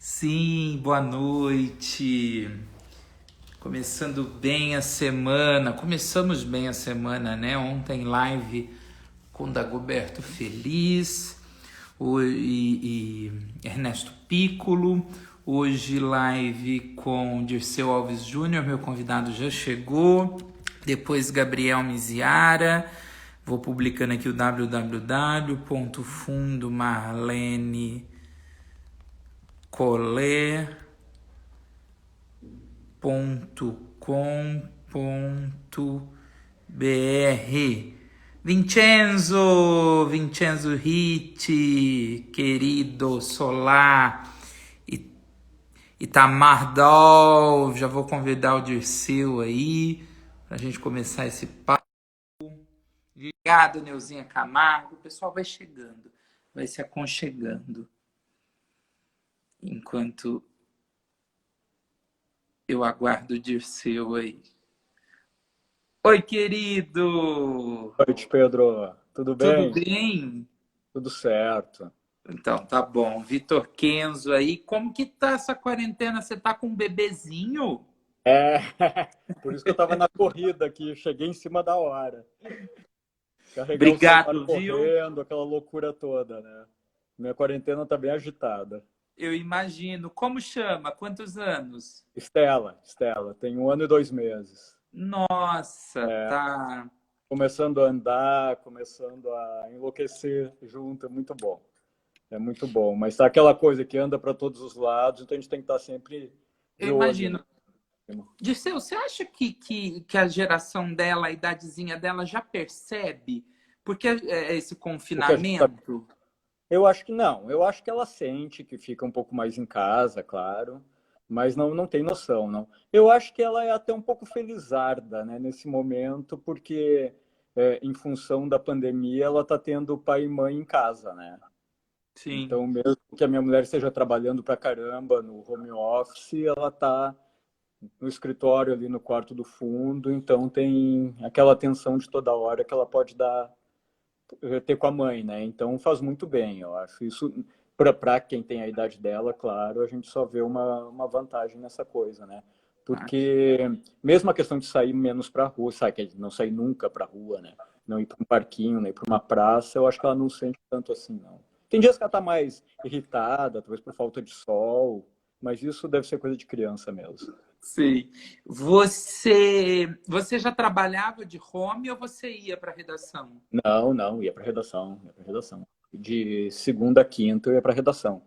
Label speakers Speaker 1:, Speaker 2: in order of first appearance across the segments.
Speaker 1: Sim, boa noite. Começando bem a semana. Começamos bem a semana, né? Ontem live com Dagoberto Feliz e Ernesto Piccolo. Hoje live com Dirceu Alves Júnior, meu convidado já chegou. Depois Gabriel Miziara. Vou publicando aqui o www.fundomarlene.colé.com.br. Vincenzo Ritti, querido Solar, Itamar Dol, já vou convidar o Dirceu aí, pra gente começar esse papo. Obrigado, Neuzinha Camargo, o pessoal vai chegando, vai se aconchegando, enquanto eu aguardo o Dirceu aí. Oi, querido!
Speaker 2: Boa noite, Pedro. Tudo
Speaker 1: Tudo
Speaker 2: bem?
Speaker 1: bem?
Speaker 2: Tudo certo.
Speaker 1: Então, tá bom. Vitor Kenzo aí. Como que tá essa quarentena? Você tá com um bebezinho?
Speaker 2: É, por isso que eu estava na corrida aqui, cheguei em cima da hora. Carregar o celular
Speaker 1: Obrigado, viu?
Speaker 2: correndo, aquela loucura toda, né? Minha quarentena está bem agitada.
Speaker 1: Eu imagino. Como chama? Quantos anos?
Speaker 2: Estela, tem 1 ano e 2 meses.
Speaker 1: Nossa, tá.
Speaker 2: Começando a andar, começando a enlouquecer junto, é muito bom. É muito bom, mas tá aquela coisa que anda para todos os lados, então a gente tem que estar sempre
Speaker 1: Eu
Speaker 2: de olho, né?
Speaker 1: imagino. Dirceu, você acha que a geração dela, a idadezinha dela, já percebe? Porque esse
Speaker 2: O que a gente está.
Speaker 1: confinamento.
Speaker 2: Eu acho que não. Eu acho que ela sente que fica um pouco mais em casa, claro, mas não tem noção, não. Eu acho que ela é até um pouco felizarda, né, nesse momento, porque em função da pandemia ela está tendo pai e mãe em casa, né?
Speaker 1: Sim.
Speaker 2: Então, mesmo que a minha mulher esteja trabalhando pra caramba no home office, ela está no escritório ali no quarto do fundo, então tem aquela atenção de toda hora que ela pode dar ter com a mãe, né? Então faz muito bem, eu acho. Isso, para quem tem a idade dela, claro, a gente só vê uma vantagem nessa coisa, né?
Speaker 1: Acho.
Speaker 2: Porque mesmo a questão de sair menos para a rua, sabe, que não sair nunca para a rua, né? Não ir para um parquinho, nem para uma praça, eu acho que ela não sente tanto assim, não. Tem dias que ela está mais irritada, talvez por falta de sol, mas isso deve ser coisa de criança mesmo.
Speaker 1: Sim. Você já trabalhava de home ou você ia para a redação?
Speaker 2: Não, ia para redação, ia para redação. De segunda a quinta eu ia para redação.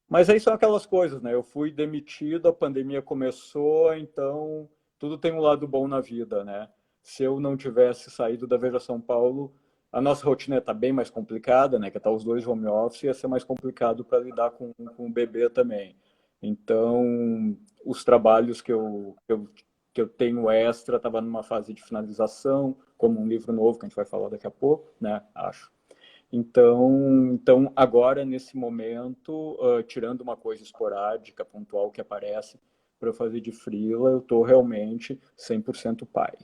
Speaker 2: Mas aí são aquelas coisas, né? Eu fui demitido, a pandemia começou, então tudo tem um lado bom na vida, né? Se eu não tivesse saído da Veja São Paulo, a nossa rotina está bem mais complicada, né? Que tá os dois home office, ia ser mais complicado para lidar com o bebê também. Então, os trabalhos que eu tenho extra, estava numa fase de finalização, como um livro novo que a gente vai falar daqui a pouco, né? Acho. Então agora, nesse momento, tirando uma coisa esporádica, pontual que aparece para eu fazer de freela, eu estou realmente 100% pai.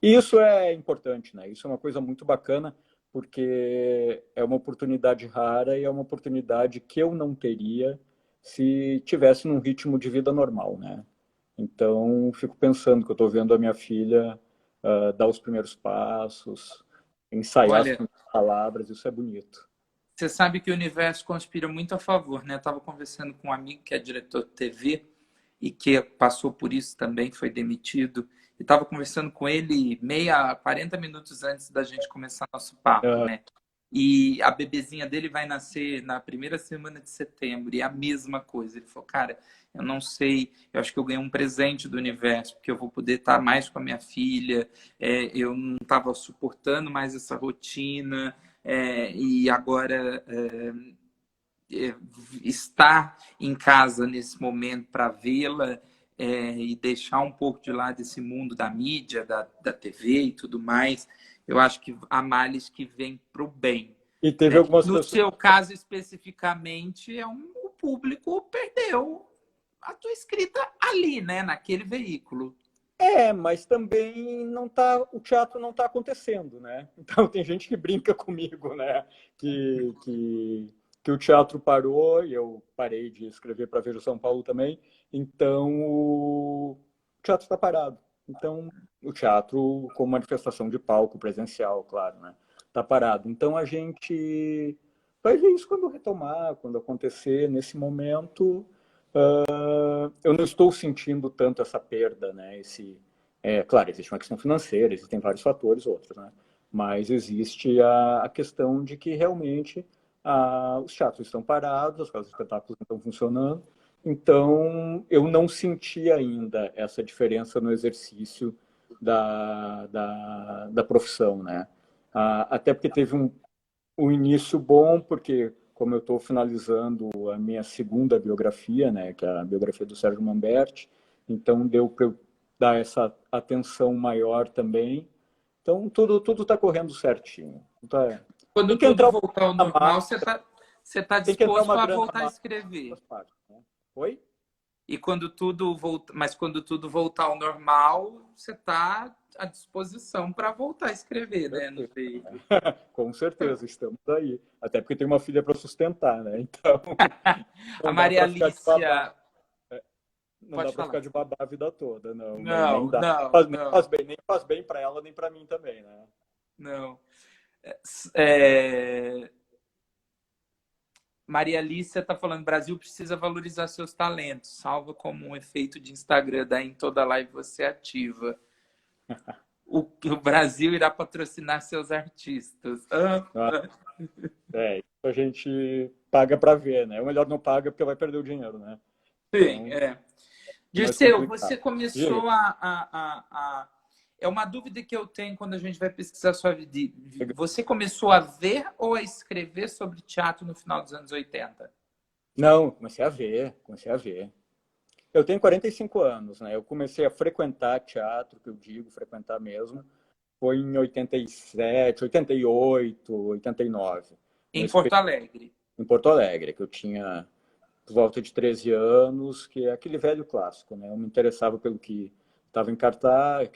Speaker 2: E isso é importante, né? Isso é uma coisa muito bacana, porque é uma oportunidade rara e é uma oportunidade que eu não teria se tivesse num ritmo de vida normal, né? Então, fico pensando que eu estou vendo a minha filha dar os primeiros passos, ensaiar as
Speaker 1: Olha,
Speaker 2: primeiras palavras, isso é bonito.
Speaker 1: você sabe que o universo conspira muito a favor, né? Eu estava conversando com um amigo que é diretor de TV e que passou por isso também, foi demitido. E estava conversando com ele 40 minutos antes da gente começar nosso papo,
Speaker 2: Ah,
Speaker 1: né? E a bebezinha dele vai nascer na primeira semana de setembro, e é a mesma coisa. Ele falou, cara, eu não sei, eu acho que eu ganhei um presente do universo, porque eu vou poder estar mais com a minha filha, eu não estava suportando mais essa rotina, e agora estar em casa nesse momento para vê-la e deixar um pouco de lado esse mundo da mídia, da TV e tudo mais, eu acho que há males que vêm para o bem.
Speaker 2: e teve
Speaker 1: Né?
Speaker 2: algumas
Speaker 1: No
Speaker 2: pessoas.
Speaker 1: seu caso especificamente, o público perdeu a tua escrita ali, né? Naquele veículo.
Speaker 2: Mas também não tá, o teatro não está acontecendo, né? Então tem gente que brinca comigo, né? Que que o teatro parou e eu parei de escrever para Veja São Paulo também, então o teatro está parado. Então, o teatro, como manifestação de palco presencial, claro, né? Está parado. Então, a gente vai ver isso quando retomar, quando acontecer. Nesse momento, eu não estou sentindo tanto essa perda, né? Claro, existe uma questão financeira, existem vários fatores, outros, né? Mas existe a questão de que realmente os teatros estão parados, as casas de espetáculos não estão funcionando. Então, eu não senti ainda essa diferença no exercício da profissão, né? Até porque teve um início bom, porque como eu estou finalizando a minha segunda biografia, né, que é a biografia do Sérgio Manberti, então deu para eu dar essa atenção maior também. Então, tudo está correndo certinho.
Speaker 1: Quando
Speaker 2: Tem que
Speaker 1: tudo
Speaker 2: entrar
Speaker 1: voltar ao
Speaker 2: uma
Speaker 1: normal,
Speaker 2: massa,
Speaker 1: você tá
Speaker 2: tem que entrar
Speaker 1: disposto
Speaker 2: uma
Speaker 1: a
Speaker 2: grana
Speaker 1: voltar a
Speaker 2: massa
Speaker 1: escrever.
Speaker 2: das partes, né? Oi?
Speaker 1: E quando tudo voltar, mas quando tudo voltar ao normal, você está à disposição para voltar a escrever, né? Não sei.
Speaker 2: Com certeza, estamos aí. Até porque tem uma filha para sustentar, né? Então,
Speaker 1: A
Speaker 2: não dá
Speaker 1: Maria
Speaker 2: para ficar de babá.
Speaker 1: Alicia,
Speaker 2: Não dá
Speaker 1: pode
Speaker 2: para
Speaker 1: falar,
Speaker 2: ficar de
Speaker 1: desculpa.
Speaker 2: babá a vida toda, não, nem
Speaker 1: Não,
Speaker 2: dá.
Speaker 1: não, não,
Speaker 2: Nem faz bem para ela, nem para mim também, né?
Speaker 1: não. É, Maria Alicia está falando, Brasil precisa valorizar seus talentos, salva como um efeito de Instagram, daí em toda live você ativa. O Brasil irá patrocinar seus artistas.
Speaker 2: Isso a gente paga para ver, né? O melhor não paga porque vai perder o dinheiro, né?
Speaker 1: Sim,
Speaker 2: Então,
Speaker 1: é.
Speaker 2: mais
Speaker 1: Dirceu, você
Speaker 2: complicado. Diga.
Speaker 1: começou É uma dúvida que eu tenho quando a gente vai pesquisar sua vida. Você começou a ver ou a escrever sobre teatro no final dos anos 80?
Speaker 2: Não, comecei a ver, comecei a ver. Eu tenho 45 anos, né? Eu comecei a frequentar teatro, que eu digo, frequentar mesmo, foi em 87, 88, 89,
Speaker 1: Em
Speaker 2: nesse
Speaker 1: Porto
Speaker 2: período,
Speaker 1: Alegre.
Speaker 2: em Porto Alegre, que eu tinha por volta de 13 anos, que é aquele velho clássico, né? Eu me interessava pelo que estava em cartaz,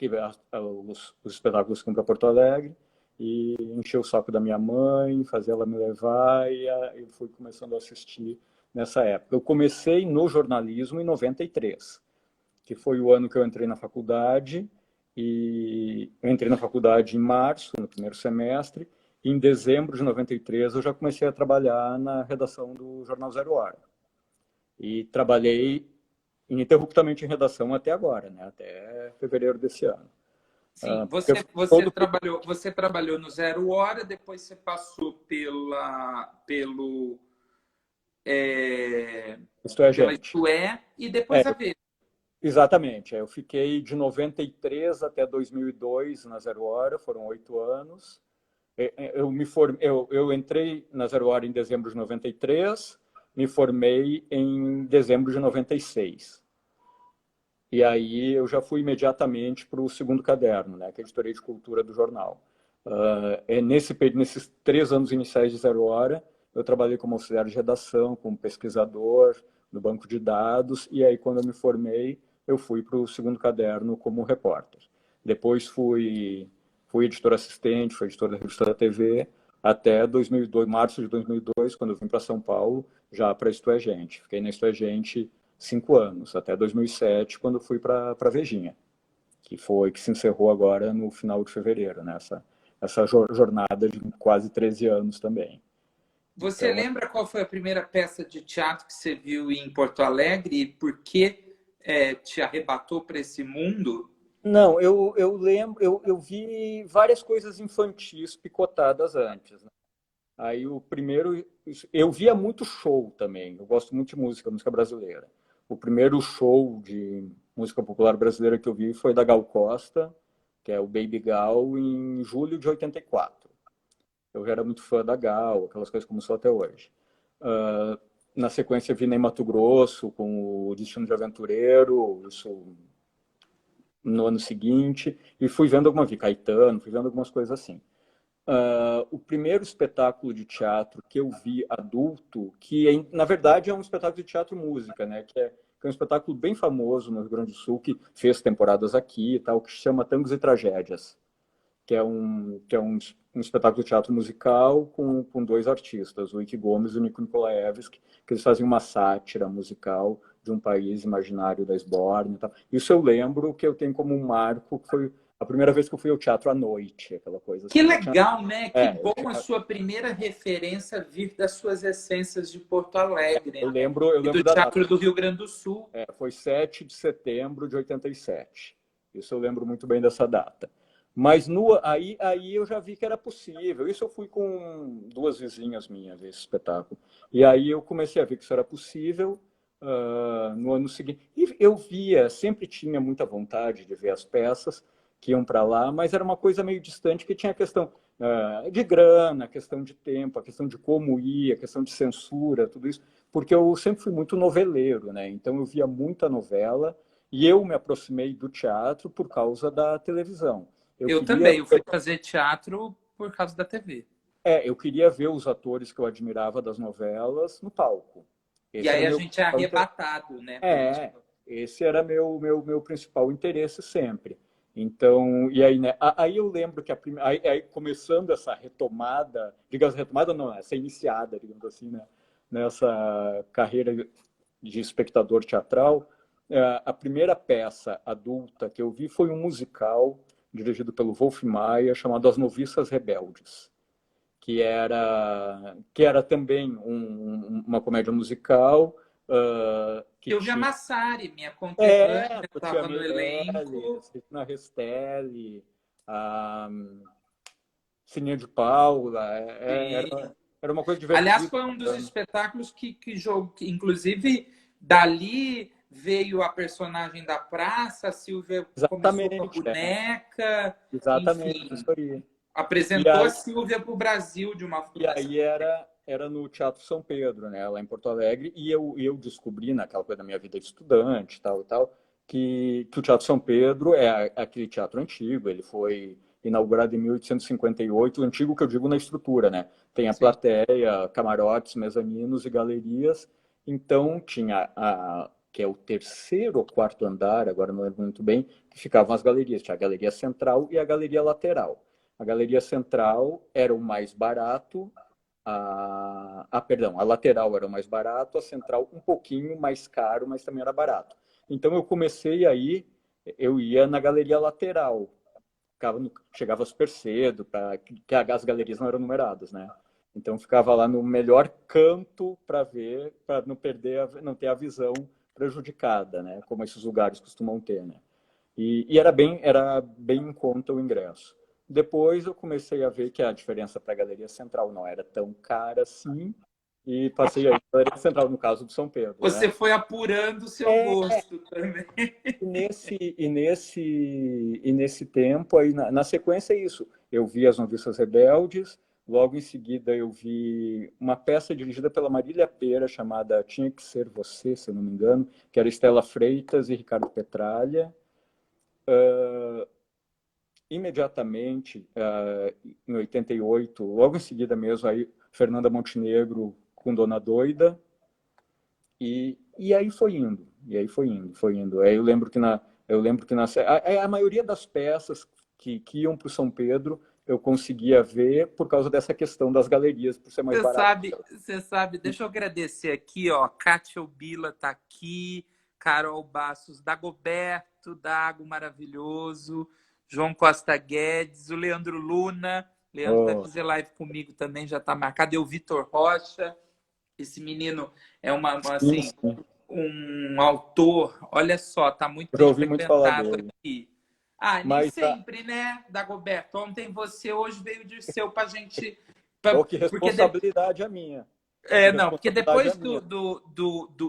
Speaker 2: os espetáculos que iam para Porto Alegre, e encher o saco da minha mãe, fazer ela me levar, e eu fui começando a assistir nessa época. Eu comecei no jornalismo em 93, que foi o ano que eu entrei na faculdade, e eu entrei na faculdade em março, no primeiro semestre, e em dezembro de 93 eu já comecei a trabalhar na redação do Jornal Zero Hora. E trabalhei ininterruptamente em redação até agora, né? Até fevereiro desse ano.
Speaker 1: Sim,
Speaker 2: Porque eu fiquei todo
Speaker 1: você trabalhou no Zero Hora, depois você passou
Speaker 2: Isto é,
Speaker 1: pela
Speaker 2: gente.
Speaker 1: Isto É e depois a
Speaker 2: É,
Speaker 1: Veja.
Speaker 2: exatamente. Eu fiquei de 93 até 2002 na Zero Hora, foram 8 anos. Eu entrei na Zero Hora em dezembro de 93, me formei em dezembro de 96. E aí eu já fui imediatamente para o segundo caderno, né, que é a editoria de cultura do jornal. Nesses 3 anos iniciais de Zero Hora, eu trabalhei como auxiliar de redação, como pesquisador no banco de dados, e aí quando eu me formei, eu fui para o segundo caderno como repórter. Depois fui editor assistente, fui editor da revista da TV, até 2002, março de 2002, quando eu vim para São Paulo, já para Isto é Gente. Fiquei na Isto é Gente 5 anos, até 2007, quando fui para a Vejinha, que se encerrou agora no final de fevereiro, né? Essa jornada de quase 13 anos também.
Speaker 1: Você
Speaker 2: Então,
Speaker 1: lembra qual foi a primeira peça de teatro que você viu em Porto Alegre e por que te arrebatou para esse mundo?
Speaker 2: não, eu lembro, eu vi várias coisas infantis picotadas antes, né? Aí o primeiro, eu via muito show também, eu gosto muito de música, música brasileira. O primeiro show de música popular brasileira que eu vi foi da Gal Costa, que é o Baby Gal, em julho de 84. Eu já era muito fã da Gal, aquelas coisas como sou até hoje. Na sequência, vi Ney Mato Grosso com o Destino de Aventureiro, isso no ano seguinte, e fui vendo vi Caetano, fui vendo algumas coisas assim. O primeiro espetáculo de teatro que eu vi adulto, na verdade é um espetáculo de teatro música, né? Que é um espetáculo bem famoso no Rio Grande do Sul, que fez temporadas aqui e tal, que se chama Tangos e Tragédias, um espetáculo de teatro musical com dois artistas, o Ike Gomes e o Nico Nikolaevski, que eles faziam uma sátira musical de um país imaginário da Esbórnia e tal. Isso eu lembro que eu tenho como um marco, que foi a primeira vez que eu fui ao teatro à noite, aquela coisa
Speaker 1: Que
Speaker 2: assim.
Speaker 1: legal, né? Que
Speaker 2: É,
Speaker 1: bom a sua primeira referência vir das suas essências de Porto Alegre,
Speaker 2: eu
Speaker 1: né?
Speaker 2: lembro
Speaker 1: E do
Speaker 2: da data.
Speaker 1: Teatro do Rio Grande do Sul.
Speaker 2: Foi 7 de setembro de 87. Isso eu lembro muito bem dessa data. Mas aí eu já vi que era possível. Isso eu fui com duas vizinhas minhas, esse espetáculo. E aí eu comecei a ver que isso era possível no ano seguinte. E eu via, sempre tinha muita vontade de ver as peças que iam para lá, mas era uma coisa meio distante, que tinha a questão de grana, a questão de tempo, a questão de como ir, a questão de censura, tudo isso, porque eu sempre fui muito noveleiro, né? Então eu via muita novela e eu me aproximei do teatro por causa da televisão.
Speaker 1: Eu também, eu fui fazer teatro por causa da TV.
Speaker 2: Eu queria ver os atores que eu admirava das novelas no palco.
Speaker 1: E aí a gente é arrebatado, né?
Speaker 2: Esse era meu principal interesse sempre. Então, e aí, né, aí eu lembro que aí começando essa retomada, digamos, retomada não, essa iniciada, digamos assim, né, nessa carreira de espectador teatral, a primeira peça adulta que eu vi foi um musical dirigido pelo Wolf Maia, chamado As Noviças Rebeldes, que era também uma comédia musical.
Speaker 1: Eu vi a Massari, minha conterrânea, estava no elenco.
Speaker 2: Na Restelli, a Sininha de Paula, era uma coisa divertida.
Speaker 1: Aliás, foi um dos espetáculos que inclusive, dali veio a personagem da praça, a Silvia começou com a boneca.
Speaker 2: Exatamente,
Speaker 1: enfim,
Speaker 2: isso aí.
Speaker 1: Apresentou a Silvia para o Brasil de uma forma.
Speaker 2: E aí era no Teatro São Pedro, né, lá em Porto Alegre, e eu descobri naquela coisa da minha vida de estudante, tal e tal, que o Teatro São Pedro é aquele teatro antigo, ele foi inaugurado em 1858, o antigo que eu digo na estrutura, né? Tem a plateia, camarotes, mezaninos e galerias. Então tinha que é o terceiro ou quarto andar, agora não lembro muito bem, que ficavam as galerias. Tinha a galeria central e a galeria lateral. A galeria central era o mais barato, a lateral era o mais barato, a central um pouquinho mais caro, mas também era barato. Então eu comecei aí, eu ia na galeria lateral, chegava super cedo, que as galerias não eram numeradas, né? Então ficava lá no melhor canto para ver, para não ter a visão prejudicada, né? Como esses lugares costumam ter, né? E era bem em conta o ingresso. Depois eu comecei a ver que a diferença para a Galeria Central não era tão cara assim, e passei aí para a Galeria Central, no caso do São Pedro.
Speaker 1: Você foi apurando o seu gosto também.
Speaker 2: E nesse tempo, aí, na sequência é isso. Eu vi As Noviças Rebeldes, logo em seguida eu vi uma peça dirigida pela Marília Pera, chamada Tinha Que Ser Você, se eu não me engano, que era Estela Freitas e Ricardo Petralha. Imediatamente, em 88, logo em seguida mesmo, aí Fernanda Montenegro com Dona Doida, e aí foi indo, foi indo. Aí eu lembro que a maioria das peças que iam para o São Pedro eu conseguia ver por causa dessa questão das galerias, por ser mais barato.
Speaker 1: Você sabe, deixa eu agradecer aqui, ó, Kátia Obila tá aqui, Carol Bastos, Dagoberto, Dago maravilhoso, João Costa Guedes, o Leandro Luna, Leandro vai fazer live comigo também, já está marcado, e o Vitor Rocha, esse menino é assim, um autor, olha só, tá muito bem frequentado aqui. Nem sempre, né, Dagoberto? Ontem você, hoje veio de seu pra gente...
Speaker 2: Que responsabilidade a minha.
Speaker 1: Não, porque depois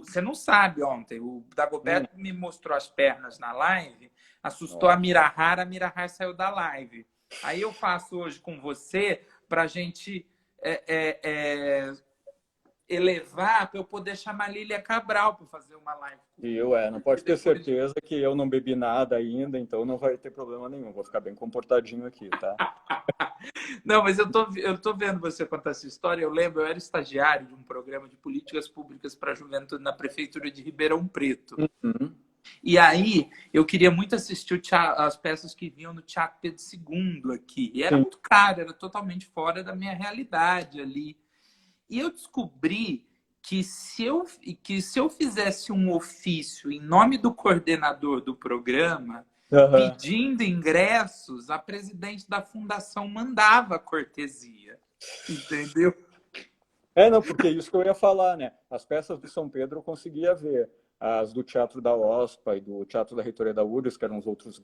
Speaker 1: você não sabe ontem, o Dagoberto me mostrou as pernas na live, assustou a Mirahar saiu da live. Aí eu faço hoje com você pra gente elevar, para eu poder chamar Lília Cabral para fazer uma live.
Speaker 2: Não pode ter certeza que eu não bebi nada ainda, então não vai ter problema nenhum. Vou ficar bem comportadinho aqui, tá?
Speaker 1: Não, mas eu tô vendo você contar essa história. Eu lembro, eu era estagiário de um programa de políticas públicas para a juventude na prefeitura de Ribeirão Preto. E aí, eu queria muito assistir as peças que vinham no Teatro Pedro II aqui. E era
Speaker 2: Sim.
Speaker 1: muito caro, era totalmente fora da minha realidade ali. E eu descobri que se eu fizesse um ofício em nome do coordenador do programa,
Speaker 2: Aham.
Speaker 1: pedindo ingressos, a presidente da fundação mandava a cortesia. Entendeu?
Speaker 2: É, não, porque isso que eu ia falar, né? As peças do São Pedro eu conseguia ver. As do Teatro da OSPA e do Teatro da Reitoria da URGS, que eram os outros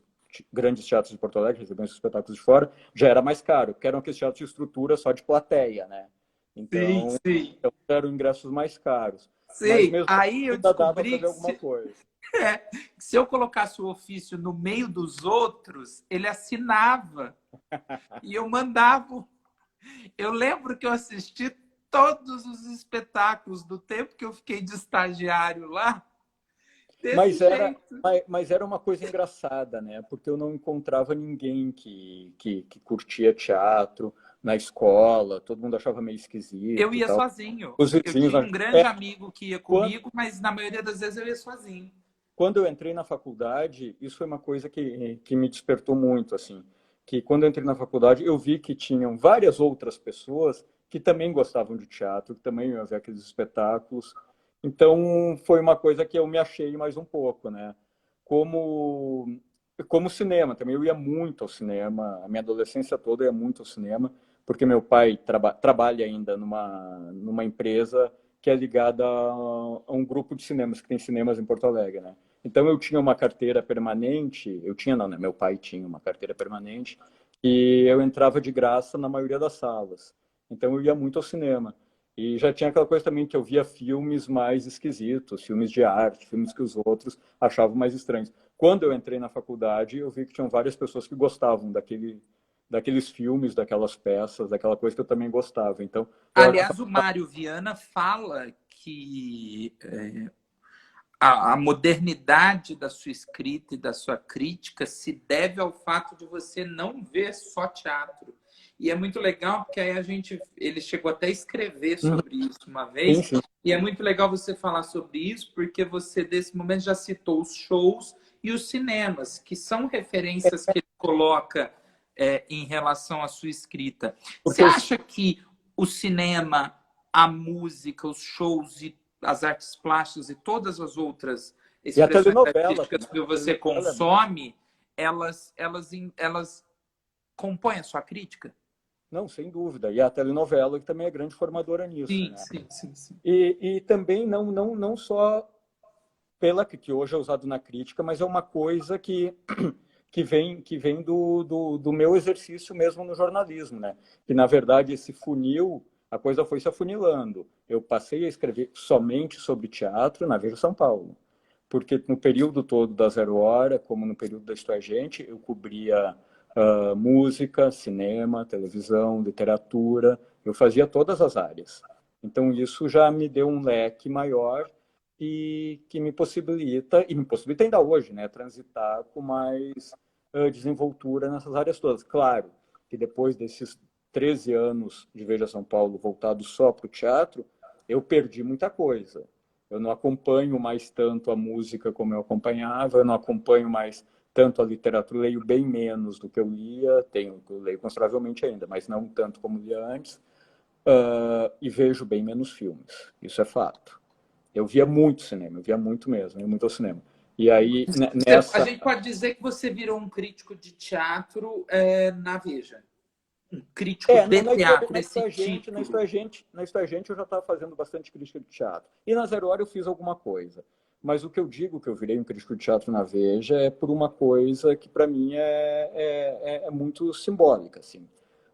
Speaker 2: grandes teatros de Porto Alegre, recebiam esses espetáculos de fora, já era mais caro, porque eram aqueles teatros de estrutura só de plateia, né?
Speaker 1: Sim,
Speaker 2: Então,
Speaker 1: sim.
Speaker 2: eram ingressos mais caros. Mas
Speaker 1: Sei.
Speaker 2: mesmo
Speaker 1: Aí
Speaker 2: assim,
Speaker 1: eu
Speaker 2: ainda dava para
Speaker 1: descobri
Speaker 2: ver
Speaker 1: que
Speaker 2: alguma coisa.
Speaker 1: se eu colocasse o ofício no meio dos outros, ele assinava. E eu mandava. Eu lembro que eu assisti todos os espetáculos do tempo que eu fiquei de estagiário lá, desse
Speaker 2: Mas era,
Speaker 1: jeito.
Speaker 2: mas era uma coisa engraçada, né? Porque eu não encontrava ninguém que curtia teatro na escola, todo mundo achava meio
Speaker 1: Eu
Speaker 2: esquisito e
Speaker 1: ia
Speaker 2: tal.
Speaker 1: sozinho.
Speaker 2: Os
Speaker 1: Eu
Speaker 2: vizinhos.
Speaker 1: tinha um grande amigo que ia
Speaker 2: Quando,
Speaker 1: comigo, mas na maioria das vezes eu ia sozinho.
Speaker 2: quando eu entrei na faculdade, isso foi uma coisa que me despertou muito, assim. Que quando eu entrei na faculdade, eu vi que tinham várias outras pessoas que também gostavam de teatro, que também iam ver aqueles espetáculos. Então, foi uma coisa que eu me achei mais um pouco, né? Como, como cinema também. Eu ia muito ao cinema, a minha adolescência toda eu ia muito ao cinema, porque meu pai trabalha ainda numa empresa que é ligada a um grupo de cinemas, que tem cinemas em Porto Alegre, né? Então eu tinha uma carteira permanente, eu tinha não, né? Meu pai tinha uma carteira permanente e eu entrava de graça na maioria das salas. Então eu ia muito ao cinema. E já tinha aquela coisa também que eu via filmes mais esquisitos, filmes de arte, filmes que os outros achavam mais estranhos. Quando eu entrei na faculdade, eu vi que tinham várias pessoas que gostavam daqueles filmes, daquelas peças, daquela coisa que eu também gostava. Então, eu acho que
Speaker 1: Aliás, o Mário Viana fala que a modernidade da sua escrita e da sua crítica se deve ao fato de você não ver só teatro. E é muito legal porque aí ele chegou até a escrever sobre isso uma
Speaker 2: sim,
Speaker 1: vez.
Speaker 2: sim.
Speaker 1: E é muito legal você falar sobre isso porque você desse momento já citou os shows e os cinemas, que são referências que ele coloca em relação à sua escrita. Você
Speaker 2: Porque os,
Speaker 1: acha que o cinema, a música, os shows e as artes plásticas e todas as outras
Speaker 2: e a
Speaker 1: expressões
Speaker 2: telenovela
Speaker 1: artísticas
Speaker 2: também.
Speaker 1: que
Speaker 2: A
Speaker 1: você
Speaker 2: telenovela é muito.
Speaker 1: consome, elas compõem a sua crítica?
Speaker 2: Não, sem dúvida. E a telenovela que também é grande formadora nisso,
Speaker 1: Sim,
Speaker 2: né?
Speaker 1: sim, sim, sim.
Speaker 2: E também não só pela que hoje é usado na crítica, mas é uma coisa que vem do meu exercício mesmo no jornalismo, né? Que na verdade esse funil, a coisa foi se afunilando. Eu passei a escrever somente sobre teatro na Veja São Paulo, porque no período todo da Zero Hora, como no período da Isto é Gente, eu cobria música, cinema, televisão, literatura, eu fazia todas as áreas. Então isso já me deu um leque maior e que me possibilita, e me possibilita ainda hoje, né, transitar com mais desenvoltura nessas áreas todas. Claro que depois desses 13 anos de Veja São Paulo voltado só para o teatro, eu perdi muita coisa. Eu não acompanho mais tanto a música como eu acompanhava, eu não acompanho mais tanto a literatura, leio bem menos do que eu lia, eu leio consideravelmente ainda, mas não tanto como lia antes, e vejo bem menos filmes, isso é fato. Eu via muito cinema, eu via muito mesmo, ia muito ao cinema. E aí,
Speaker 1: A
Speaker 2: nessa.
Speaker 1: gente pode dizer que você virou um crítico de teatro na Veja. Um crítico
Speaker 2: É,
Speaker 1: de
Speaker 2: na Isto
Speaker 1: teatro,
Speaker 2: na Isto
Speaker 1: esse
Speaker 2: é Gente, na Isto
Speaker 1: título.
Speaker 2: é Gente, na Isto é Gente eu já estava fazendo bastante crítica de teatro. E na Zero Hora eu fiz alguma coisa. Mas o que eu digo que eu virei um crítico de teatro na Veja é por uma coisa que para mim é muito simbólica, assim.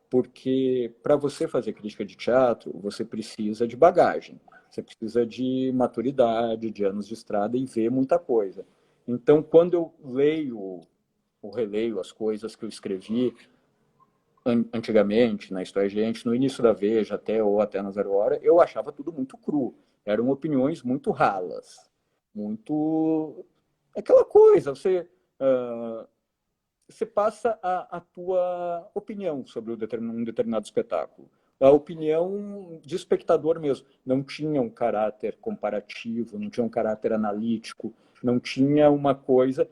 Speaker 2: Porque para você fazer crítica de teatro, você precisa de bagagem, você precisa de maturidade, de anos de estrada e ver muita coisa. Então, quando eu leio ou releio as coisas que eu escrevi antigamente, na História Gente, no início da Veja até na Zero Hora, eu achava tudo muito cru. Eram opiniões muito ralas, muito aquela coisa. Você passa a tua opinião sobre um determinado espetáculo. A opinião de espectador mesmo. Não tinha um caráter comparativo, não tinha um caráter analítico. Não tinha uma coisa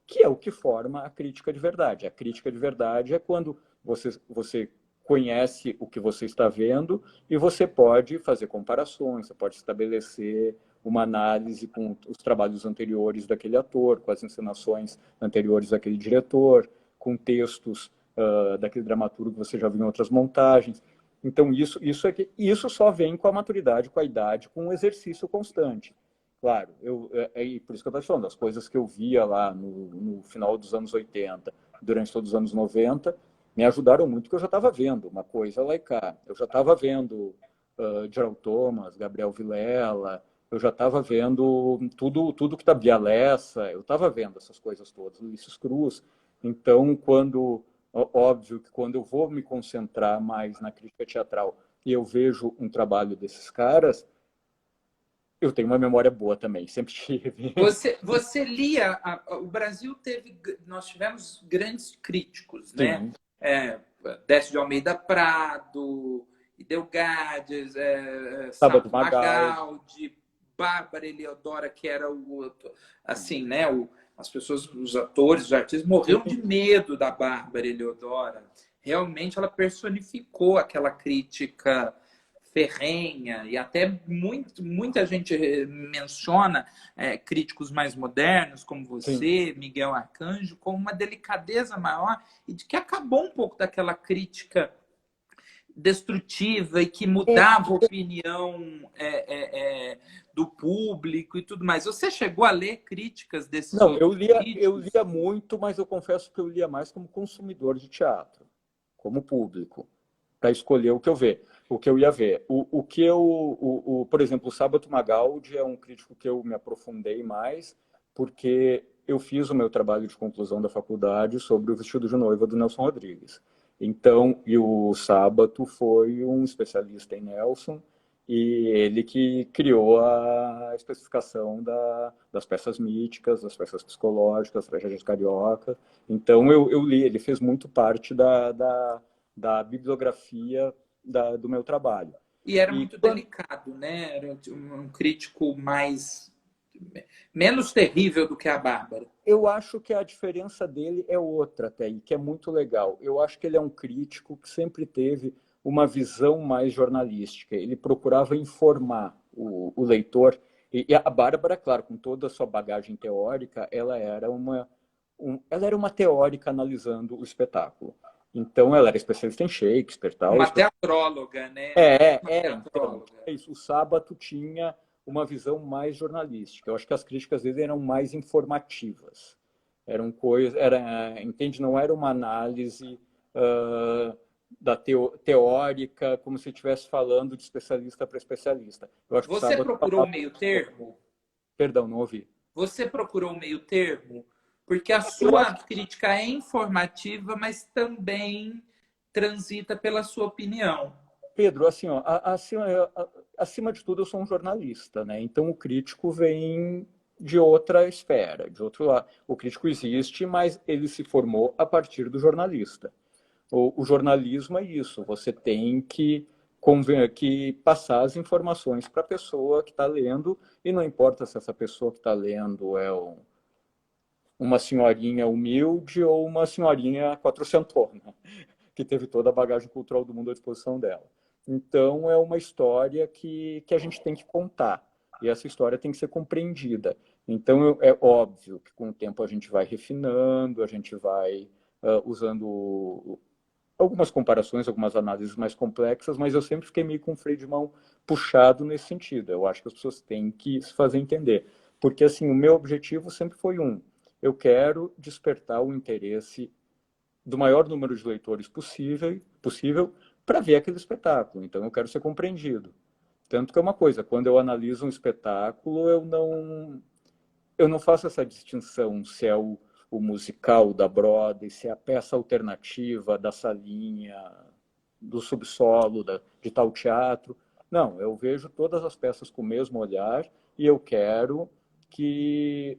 Speaker 2: que é o que forma a crítica de verdade. A crítica de verdade é quando você conhece o que você está vendo e você pode fazer comparações, você pode estabelecer uma análise com os trabalhos anteriores daquele ator, com as encenações anteriores daquele diretor, com textos daquele dramaturgo que você já viu em outras montagens. Então, isso só vem com a maturidade, com a idade, com um exercício constante. Claro, por isso que eu estou falando, as coisas que eu via lá no final dos anos 80, durante todos os anos 90, me ajudaram muito, porque eu já estava vendo uma coisa lá e cá. Eu já estava vendo Gerald Thomas, Gabriel Vilela, eu já estava vendo tudo que está Bialessa, eu estava vendo essas coisas todas, Ulisses Cruz. Então, óbvio que quando eu vou me concentrar mais na crítica teatral e eu vejo um trabalho desses caras, eu tenho uma memória boa também, sempre tive.
Speaker 1: Você lia, o Brasil nós tivemos grandes críticos, né?
Speaker 2: Sim.
Speaker 1: Décio de Almeida Prado, Idelgades,
Speaker 2: Sábado
Speaker 1: Sábado
Speaker 2: Magal.
Speaker 1: Magaldi, Bárbara Eliodora, que era assim, né? As pessoas, os atores, os artistas morriam de medo da Bárbara Eliodora. Realmente ela personificou aquela crítica ferrenha, e até muita gente menciona críticos mais modernos, como
Speaker 2: Sim.
Speaker 1: você, Miguel Arcanjo, com uma delicadeza maior, e de que acabou um pouco daquela crítica destrutiva e que mudava a opinião do público e tudo mais. Você chegou a ler críticas desses
Speaker 2: Não,
Speaker 1: outros
Speaker 2: eu
Speaker 1: críticos?
Speaker 2: lia muito, mas eu confesso que eu lia mais como consumidor de teatro, como público, para escolher o que eu ia ver. Por exemplo, o Sábado Magaldi é um crítico que eu me aprofundei mais, porque eu fiz o meu trabalho de conclusão da faculdade sobre o Vestido de Noiva do Nelson Rodrigues. Então, e o Sábato foi um especialista em Nelson, e ele que criou a especificação das peças míticas, das peças psicológicas, tragédias carioca. Então, eu li, ele fez muito parte da bibliografia do meu trabalho.
Speaker 1: E era
Speaker 2: E
Speaker 1: muito delicado, né? Era um crítico menos terrível do que a Bárbara.
Speaker 2: eu acho que a diferença dele é outra até, e que é muito legal. Eu acho que ele é um crítico que sempre teve uma visão mais jornalística. Ele procurava informar o leitor. E a Bárbara, claro, com toda a sua bagagem teórica, ela era uma teórica analisando o espetáculo. Então, ela era especialista em Shakespeare, tal.
Speaker 1: Uma teatróloga, né? Uma
Speaker 2: Então,
Speaker 1: teatróloga.
Speaker 2: é isso. O Sábato tinha uma visão mais jornalística. Eu acho que as críticas dele eram mais informativas. Eram coisas, entende? Não era uma análise teórica, como se estivesse falando de especialista para especialista. Eu acho que o
Speaker 1: Você
Speaker 2: Sábato
Speaker 1: procurou o meio termo?
Speaker 2: Perdão, não ouvi.
Speaker 1: Você procurou o meio termo? Porque a sua crítica é informativa, mas também transita pela sua opinião.
Speaker 2: Pedro, assim, ó, acima de tudo, eu sou um jornalista, né? Então o crítico vem de outra esfera, de outro lado. O crítico existe, mas ele se formou a partir do jornalista. O jornalismo é isso, você tem que passar as informações para a pessoa que está lendo, e não importa se essa pessoa que está lendo é uma senhorinha humilde ou uma senhorinha quatrocentona, que teve toda a bagagem cultural do mundo à disposição dela. Então, é uma história que a gente tem que contar, e essa história tem que ser compreendida. Então, é óbvio que com o tempo a gente vai refinando, a gente vai usando algumas comparações, algumas análises mais complexas, mas eu sempre fiquei meio com o freio de mão puxado nesse sentido. Eu acho que as pessoas têm que se fazer entender. Porque, assim, o meu objetivo sempre foi eu quero despertar o interesse do maior número de leitores possível para ver aquele espetáculo. Então, eu quero ser compreendido. Tanto que é uma coisa, quando eu analiso um espetáculo, eu não faço essa distinção se é o musical da Broadway, se é a peça alternativa da salinha, do subsolo, de tal teatro. Não, eu vejo todas as peças com o mesmo olhar e eu quero que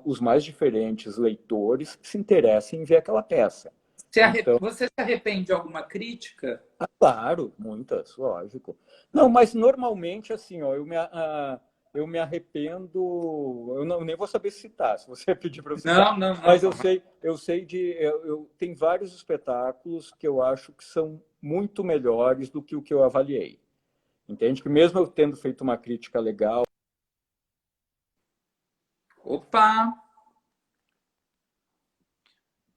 Speaker 2: os mais diferentes leitores se interessem em ver aquela peça. Então,
Speaker 1: Você se arrepende de alguma crítica?
Speaker 2: claro, muitas, lógico. Não, mas normalmente, assim, ó, eu me arrependo, eu não, nem vou saber citar, se você pedir para eu citar,
Speaker 1: Não, não,
Speaker 2: mas
Speaker 1: não.
Speaker 2: eu sei tem vários espetáculos que eu acho que são muito melhores do que o que eu avaliei. Entende? Que mesmo eu tendo feito uma crítica legal,
Speaker 1: Opa,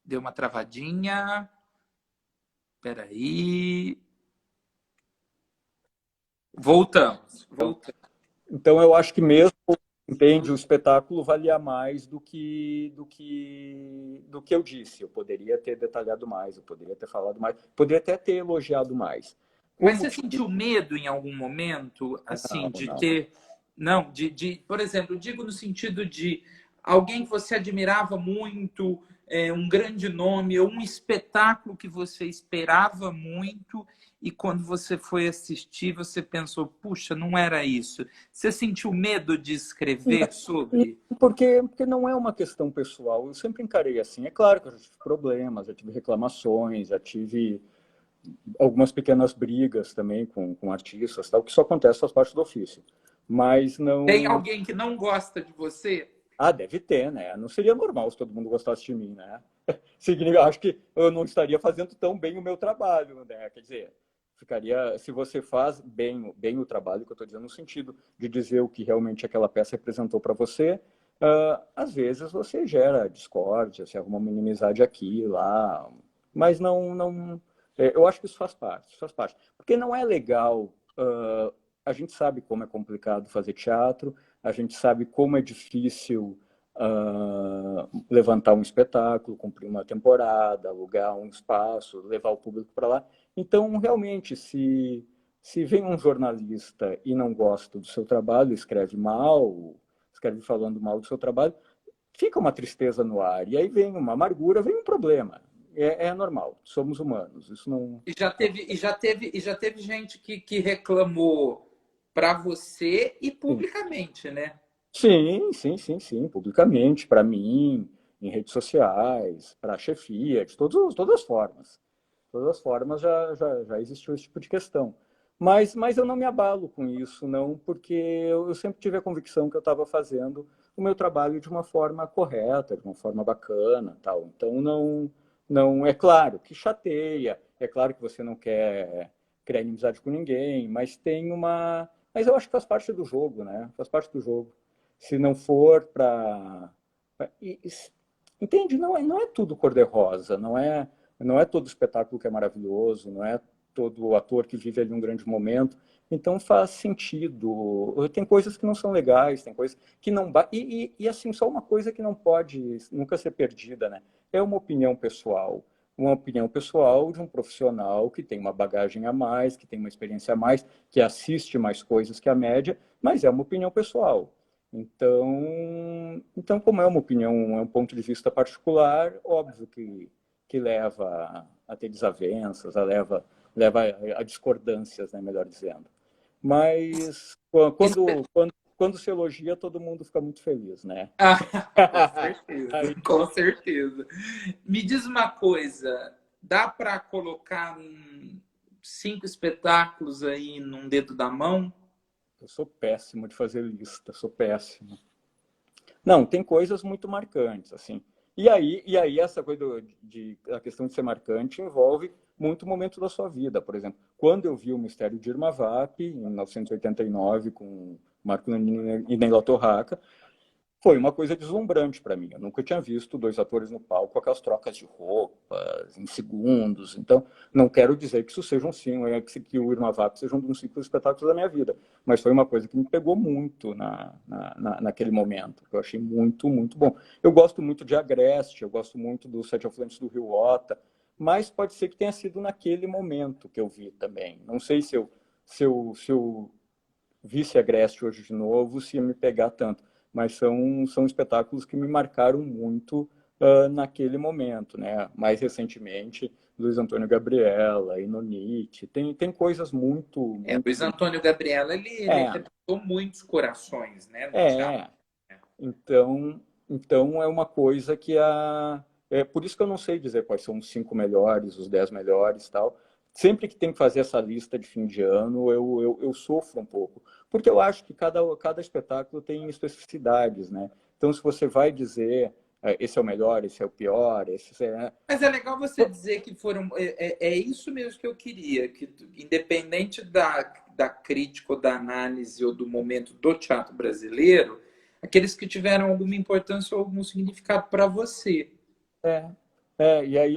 Speaker 1: deu uma travadinha. Peraí. Voltamos, voltamos.
Speaker 2: então eu acho que mesmo, entende, o espetáculo valia mais do que eu disse. Eu poderia ter detalhado mais, eu poderia ter falado mais, poderia até ter elogiado mais.
Speaker 1: Mas
Speaker 2: Como
Speaker 1: você
Speaker 2: que
Speaker 1: sentiu medo em algum momento, assim,
Speaker 2: não,
Speaker 1: de
Speaker 2: não.
Speaker 1: ter. Não, por exemplo, eu digo no sentido de alguém que você admirava muito, um grande nome, ou um espetáculo que você esperava muito, e quando você foi assistir, você pensou, puxa, não era isso. Você sentiu medo de escrever sobre?
Speaker 2: Porque não é uma questão pessoal. Eu sempre encarei assim. É claro que eu já tive problemas, já tive reclamações, já tive algumas pequenas brigas também com artistas, tal, que isso acontece, faz parte do ofício. Mas
Speaker 1: Tem
Speaker 2: não.
Speaker 1: alguém que não gosta de você?
Speaker 2: Ah, deve ter, né? Não seria normal se todo mundo gostasse de mim, né? Acho que eu não estaria fazendo tão bem o meu trabalho, né? Quer dizer, ficaria. Se você faz bem o trabalho, que eu estou dizendo, no sentido de dizer o que realmente aquela peça representou para você, às vezes você gera discórdia, se arruma uma inimizade aqui, lá, mas não. Eu acho que isso faz parte, isso faz parte. Porque não é legal. A gente sabe como é complicado fazer teatro, a gente sabe como é difícil levantar um espetáculo, cumprir uma temporada, alugar um espaço, levar o público para lá. Então, realmente, se vem um jornalista e não gosta do seu trabalho, escreve mal, escreve falando mal do seu trabalho, fica uma tristeza no ar. E aí vem uma amargura, vem um problema. É normal, somos humanos. Isso não.
Speaker 1: E já teve gente que reclamou para você e publicamente, né?
Speaker 2: Sim, publicamente, para mim, em redes sociais, para a chefia, de todas as formas. Todas as formas já existiu esse tipo de questão. Mas eu não me abalo com isso, não, porque eu sempre tive a convicção que eu estava fazendo o meu trabalho de uma forma correta, de uma forma bacana, tal. Então não é claro que chateia, é claro que você não quer criar inimizade com ninguém, mas tem uma, mas eu acho que faz parte do jogo, né? Faz parte do jogo. Se não for para entende? Não é tudo cor-de-rosa, não é todo espetáculo que é maravilhoso, não é todo ator que vive ali um grande momento. Então faz sentido. Tem coisas que não são legais, tem coisas que não. Assim, só uma coisa que não pode nunca ser perdida, né? É uma opinião pessoal. Uma opinião pessoal de um profissional que tem uma bagagem a mais, que tem uma experiência a mais, que assiste mais coisas que a média, mas é uma opinião pessoal. Então, como é uma opinião, é um ponto de vista particular, óbvio que leva a ter desavenças, leva a discordâncias, né, melhor dizendo. Mas quando se elogia, todo mundo fica muito feliz, né?
Speaker 1: Com certeza,
Speaker 2: Aí,
Speaker 1: com certeza. Me diz uma coisa, dá para colocar 5 espetáculos aí num dedo da mão?
Speaker 2: eu sou péssimo de fazer lista, sou péssimo. Não, tem coisas muito marcantes, assim. E aí essa coisa a questão de ser marcante envolve muito momento da sua vida. Por exemplo, quando eu vi o Mistério de Irma Vap, em 1989, com Marco Nanini e Ney Torraca, foi uma coisa deslumbrante para mim. Eu nunca tinha visto dois atores no palco com aquelas trocas de roupas em segundos. Então, não quero dizer que isso seja um sim, que o Irma Vap seja um dos cinco espetáculos da minha vida, mas foi uma coisa que me pegou muito naquele momento, que eu achei muito, muito bom. Eu gosto muito de Agreste, eu gosto muito do Sete Afluentes do Rio Ota, mas pode ser que tenha sido naquele momento que eu vi também. Não sei se eu visse Agreste hoje de novo, se ia me pegar tanto. Mas são espetáculos que me marcaram muito naquele momento, né? Mais recentemente, Luiz Antônio Gabriela, Inonite, tem coisas muito,
Speaker 1: Luiz
Speaker 2: muito...
Speaker 1: Antônio Gabriela, ele
Speaker 2: É,
Speaker 1: arrebentou muitos corações, né, no teatro.
Speaker 2: é. Então é uma coisa que é por isso que eu não sei dizer quais são os 5 melhores, os 10 melhores, tal. sempre que tem que fazer essa lista de fim de ano, eu sofro um pouco, porque eu acho que cada espetáculo tem especificidades, né? Então, se você vai dizer esse é o melhor, esse é o pior, esse é...
Speaker 1: Mas é legal você dizer que foram. É isso mesmo que eu queria, que independente da crítica ou da análise ou do momento do teatro brasileiro, aqueles que tiveram alguma importância ou algum significado para você.
Speaker 2: É, e aí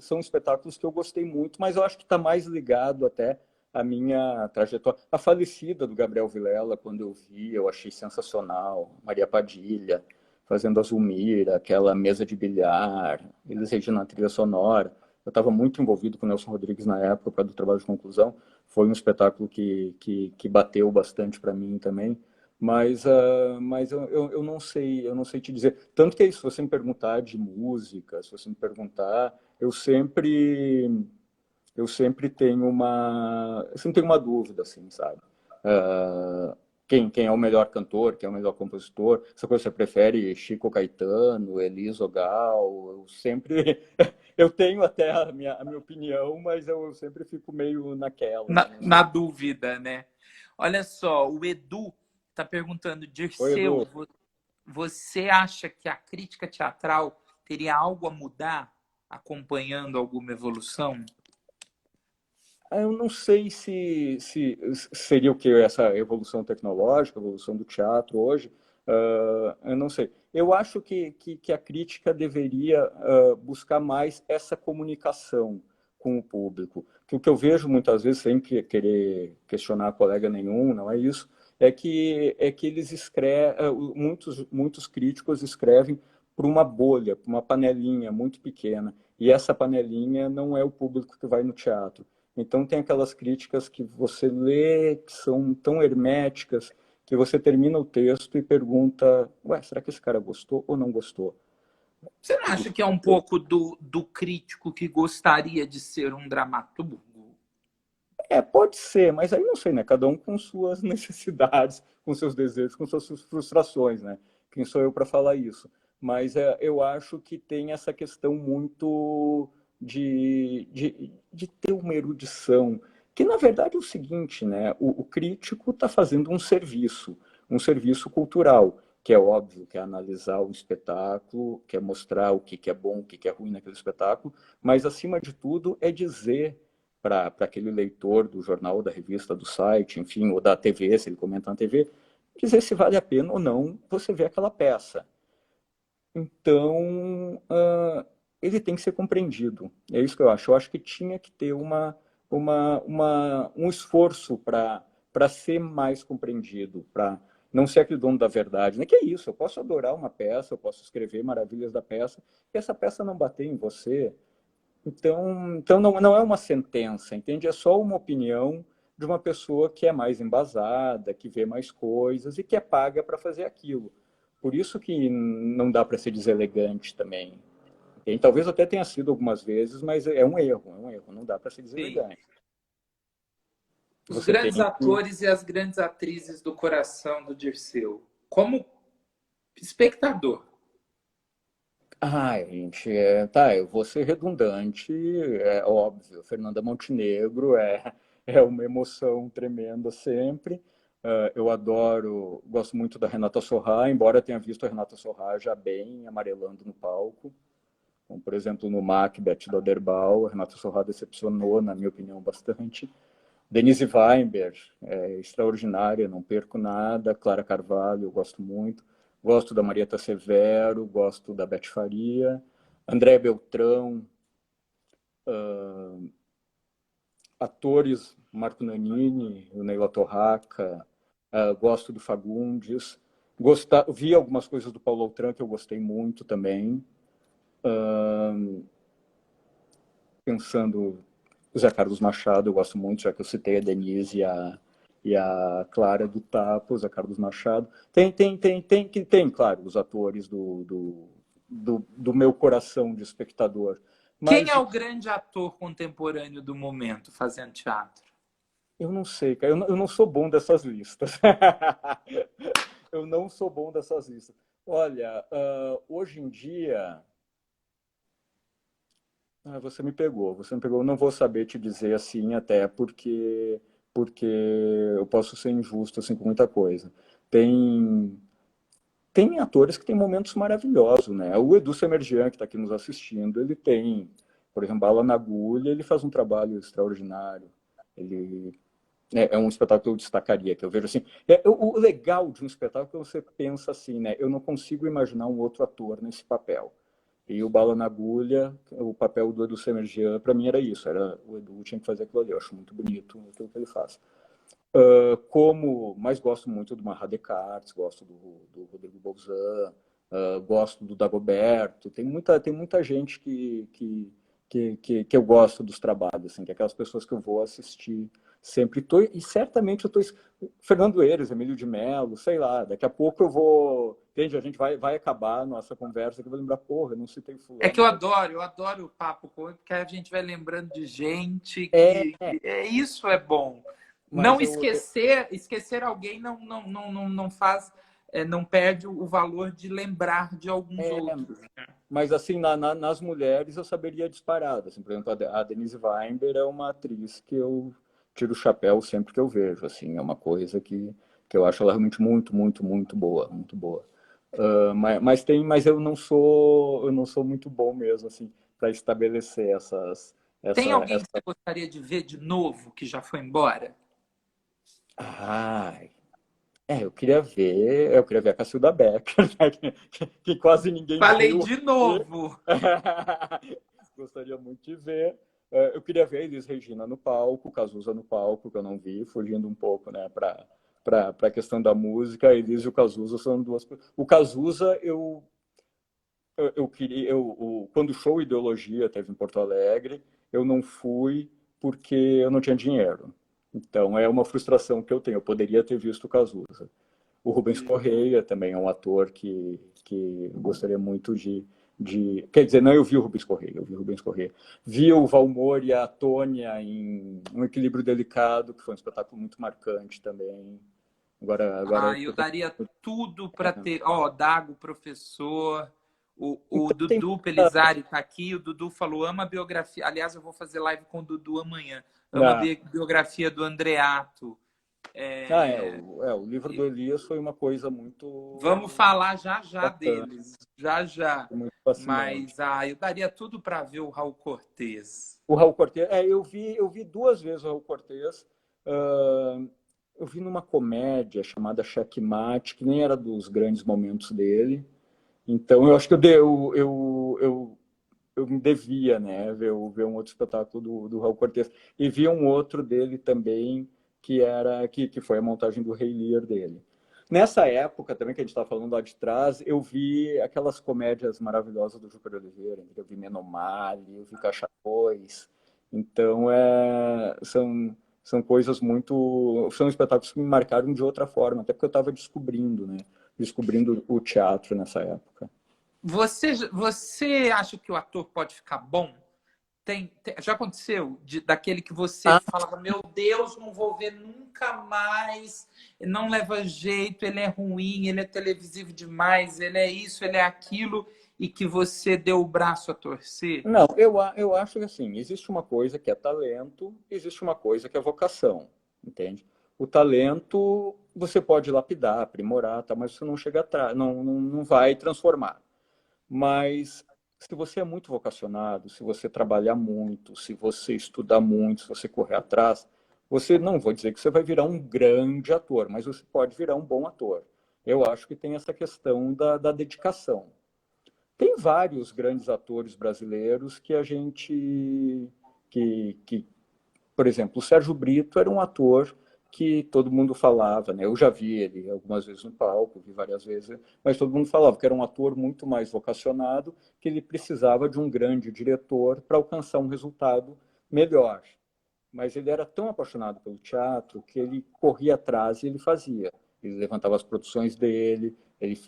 Speaker 2: são espetáculos que eu gostei muito, mas eu acho que está mais ligado até à minha trajetória. A Falecida, do Gabriel Vilela, quando eu vi, eu achei sensacional. Maria Padilha, fazendo a Zulmira, aquela mesa de bilhar, eles regindo a trilha sonora. Eu estava muito envolvido com o Nelson Rodrigues na época, do trabalho de conclusão. Foi um espetáculo que bateu bastante para mim também. Mas eu não sei te dizer. Tanto que é isso, se você me perguntar de música, se você me perguntar, eu sempre tenho uma dúvida, assim, sabe? Ah, quem é o melhor cantor, quem é o melhor compositor? Essa coisa você prefere Chico Caetano, Elis Ogal? Eu sempre, eu tenho até a minha opinião, mas eu sempre fico meio naquela,
Speaker 1: Na,
Speaker 2: não
Speaker 1: na
Speaker 2: sei.
Speaker 1: dúvida, né? Olha só, o Edu está perguntando,
Speaker 2: Oi,
Speaker 1: Dirceu,
Speaker 2: Edu.
Speaker 1: você acha que a crítica teatral teria algo a mudar acompanhando alguma evolução?
Speaker 2: Eu não sei se seria o que essa evolução tecnológica, evolução do teatro hoje. Eu não sei. Eu acho que a crítica deveria buscar mais essa comunicação com o público. Que o que eu vejo muitas vezes, sem querer questionar colega nenhum, não é isso, é que eles escrevem, muitos críticos escrevem para uma bolha, para uma panelinha muito pequena. E essa panelinha não é o público que vai no teatro. Então tem aquelas críticas que você lê que são tão herméticas que você termina o texto e pergunta, ué, será que esse cara gostou ou não gostou?
Speaker 1: Você não acha que é um pouco do crítico que gostaria de ser um dramaturgo?
Speaker 2: Pode ser, mas aí não sei, né? Cada um com suas necessidades, com seus desejos, com suas frustrações, né? Quem sou eu para falar isso? Mas eu acho que tem essa questão muito de ter uma erudição, que na verdade é o seguinte, né? O crítico está fazendo um serviço cultural, que é óbvio, que é analisar o espetáculo, que é mostrar o que é bom, o que é ruim naquele espetáculo, mas acima de tudo é dizer para aquele leitor do jornal, da revista, do site, enfim, ou da TV, se ele comenta na TV, dizer se vale a pena ou não você ver aquela peça. Então, ele tem que ser compreendido. É isso que eu acho. Eu acho que tinha que ter um esforço para ser mais compreendido, para não ser aquele dono da verdade. Não é que é isso, eu posso adorar uma peça, eu posso escrever maravilhas da peça, e essa peça não bater em você, então não é uma sentença, entende? É só uma opinião de uma pessoa que é mais embasada, que vê mais coisas e que é paga para fazer aquilo. Por isso que não dá para ser deselegante também. Entende? Talvez até tenha sido algumas vezes, mas é um erro, não dá para ser
Speaker 1: Sim.
Speaker 2: deselegante.
Speaker 1: Os
Speaker 2: Você tem
Speaker 1: grandes
Speaker 2: que...
Speaker 1: atores e as grandes atrizes do coração do Dirceu. Como espectador.
Speaker 2: Gente, eu vou ser redundante, é óbvio. Fernanda Montenegro é uma emoção tremenda sempre. Eu gosto muito da Renata Sorrah, embora tenha visto a Renata Sorrah já bem amarelando no palco. Como, por exemplo, no Macbeth do Oderbal, a Renata Sorrah decepcionou, na minha opinião, bastante. Denise Weinberg, extraordinária, não perco nada. Clara Carvalho, eu gosto muito. Gosto da Marieta Severo, gosto da Beth Faria. André Beltrão, atores, Marco Nanini, o Neila Torraca, gosto do Fagundes. Vi algumas coisas do Paulo Outram que eu gostei muito também. Pensando o Zé Carlos Machado, eu gosto muito, já que eu citei a Denise e a Clara do Tapa, o Zé Carlos Machado. Tem, claro, os atores do meu coração de espectador.
Speaker 1: Quem é
Speaker 2: Mas
Speaker 1: o grande ator contemporâneo do momento fazendo teatro?
Speaker 2: eu não sei, cara, eu não sou bom dessas listas. Eu não sou bom dessas listas. Olha, hoje em dia, Ah, você me pegou, você me pegou. Eu não vou saber te dizer assim, até porque eu posso ser injusto assim com muita coisa. Tem tem atores que têm momentos maravilhosos, né? O Edu Semerjian, que está aqui nos assistindo, ele tem, por exemplo, Bala na Agulha, ele faz um trabalho extraordinário. Ele é um espetáculo que eu destacaria, que eu vejo assim. O legal de um espetáculo é que você pensa assim, né? Eu não consigo imaginar um outro ator nesse papel. E o Bala na Agulha, o papel do Edu Semerjian, para mim era isso. Era, o Edu tinha que fazer aquilo ali. Eu acho muito bonito aquilo que ele faz. Mas gosto muito do Marat Descartes, gosto do Rodrigo Bolzan, gosto do Dagoberto. Tem muita gente que eu gosto dos trabalhos, assim, que é aquelas pessoas que eu vou assistir sempre. E certamente eu estou. Fernando Eiras, Emílio de Mello, sei lá, daqui a pouco eu vou. Entende? A gente vai acabar a nossa conversa que eu vou lembrar, porra, eu não citei
Speaker 1: É que
Speaker 2: fulano.
Speaker 1: eu adoro o papo com ele, porque a gente vai lembrando de gente
Speaker 2: É,
Speaker 1: que é isso é bom.
Speaker 2: mas
Speaker 1: Não
Speaker 2: eu,
Speaker 1: esquecer alguém não faz, não perde o valor de lembrar de alguns
Speaker 2: é,
Speaker 1: outros.
Speaker 2: Mas, assim, nas mulheres eu saberia disparado. Assim, por exemplo, a Denise Weinberg é uma atriz que eu tiro o chapéu sempre que eu vejo. Assim, é uma coisa que eu acho ela realmente muito, muito, muito boa, muito boa. Mas eu não sou muito bom mesmo, assim, para estabelecer
Speaker 1: Tem
Speaker 2: essa,
Speaker 1: alguém que
Speaker 2: essa...
Speaker 1: você gostaria de ver de novo que já foi embora?
Speaker 2: Ai, eu queria ver a Cacilda Becker, né, que quase ninguém
Speaker 1: Falei
Speaker 2: viu.
Speaker 1: de novo.
Speaker 2: Gostaria muito de ver. Eu queria ver a Elis Regina no palco, Cazuza no palco, que eu não vi, fugindo um pouco, né, para a questão da música. A Elis e o Cazuza são duas. O Cazuza, eu queria. Quando o show Ideologia teve em Porto Alegre, eu não fui porque eu não tinha dinheiro. Então é uma frustração que eu tenho. Eu poderia ter visto o Cazuza. O Rubens Correia também é um ator que eu gostaria muito Quer dizer, não, eu vi o Rubens Correia, eu vi o Rubens Correia. Vi o Valmor e a Tônia em Um Equilíbrio Delicado, que foi um espetáculo muito marcante também. Agora
Speaker 1: Ah, eu daria tudo para
Speaker 2: é.
Speaker 1: ter. Ó, Dago, professor. O
Speaker 2: Então tem.
Speaker 1: Dudu Pelizari tá aqui. O Dudu falou: ama a biografia. Aliás, eu vou fazer live com o Dudu amanhã. Ama a
Speaker 2: Ah,
Speaker 1: biografia do Andreato.
Speaker 2: o livro do Elias foi uma coisa
Speaker 1: Vamos
Speaker 2: muito
Speaker 1: falar já já
Speaker 2: bacana,
Speaker 1: deles. Já já.
Speaker 2: muito fascinante.
Speaker 1: Mas eu daria tudo para ver o Raul Cortez.
Speaker 2: O Raul Cortez, eu vi duas vezes o Raul Cortez. ah, eu vi numa comédia chamada Checkmate, que nem era dos grandes momentos dele. Então, eu acho que eu me devia, né, ver um outro espetáculo do Raul Cortez. E vi um outro dele também, que foi a montagem do Rei Lear dele. Nessa época também, que a gente estava falando lá de trás, eu vi aquelas comédias maravilhosas do Juca de Oliveira. Eu vi Menomale, eu vi Caixa 2. Então, são coisas muito. São espetáculos que me marcaram de outra forma, até porque eu estava descobrindo, né? Descobrindo o teatro nessa época.
Speaker 1: Você acha que o ator pode ficar bom? Já aconteceu daquele que você
Speaker 2: Ah,
Speaker 1: falava, meu Deus, não vou ver nunca mais, não leva jeito, ele é ruim, ele é televisivo demais, ele é isso, ele é aquilo, e que você deu o braço a torcer?
Speaker 2: não, eu acho que assim, existe uma coisa que é talento, existe uma coisa que é vocação, entende? O talento você pode lapidar, aprimorar, tá, mas você não chega atrás, não vai transformar. Mas se você é muito vocacionado, se você trabalhar muito, se você estudar muito, se você correr atrás, você não vou dizer que você vai virar um grande ator, mas você pode virar um bom ator. Eu acho que tem essa questão da dedicação. Tem vários grandes atores brasileiros que a gente. Que, por exemplo, o Sérgio Brito era um ator que todo mundo falava, né? Eu já vi ele algumas vezes no palco, vi várias vezes, mas todo mundo falava que era um ator muito mais vocacionado, que ele precisava de um grande diretor para alcançar um resultado melhor. Mas ele era tão apaixonado pelo teatro que ele corria atrás e ele fazia. Ele levantava as produções dele, ele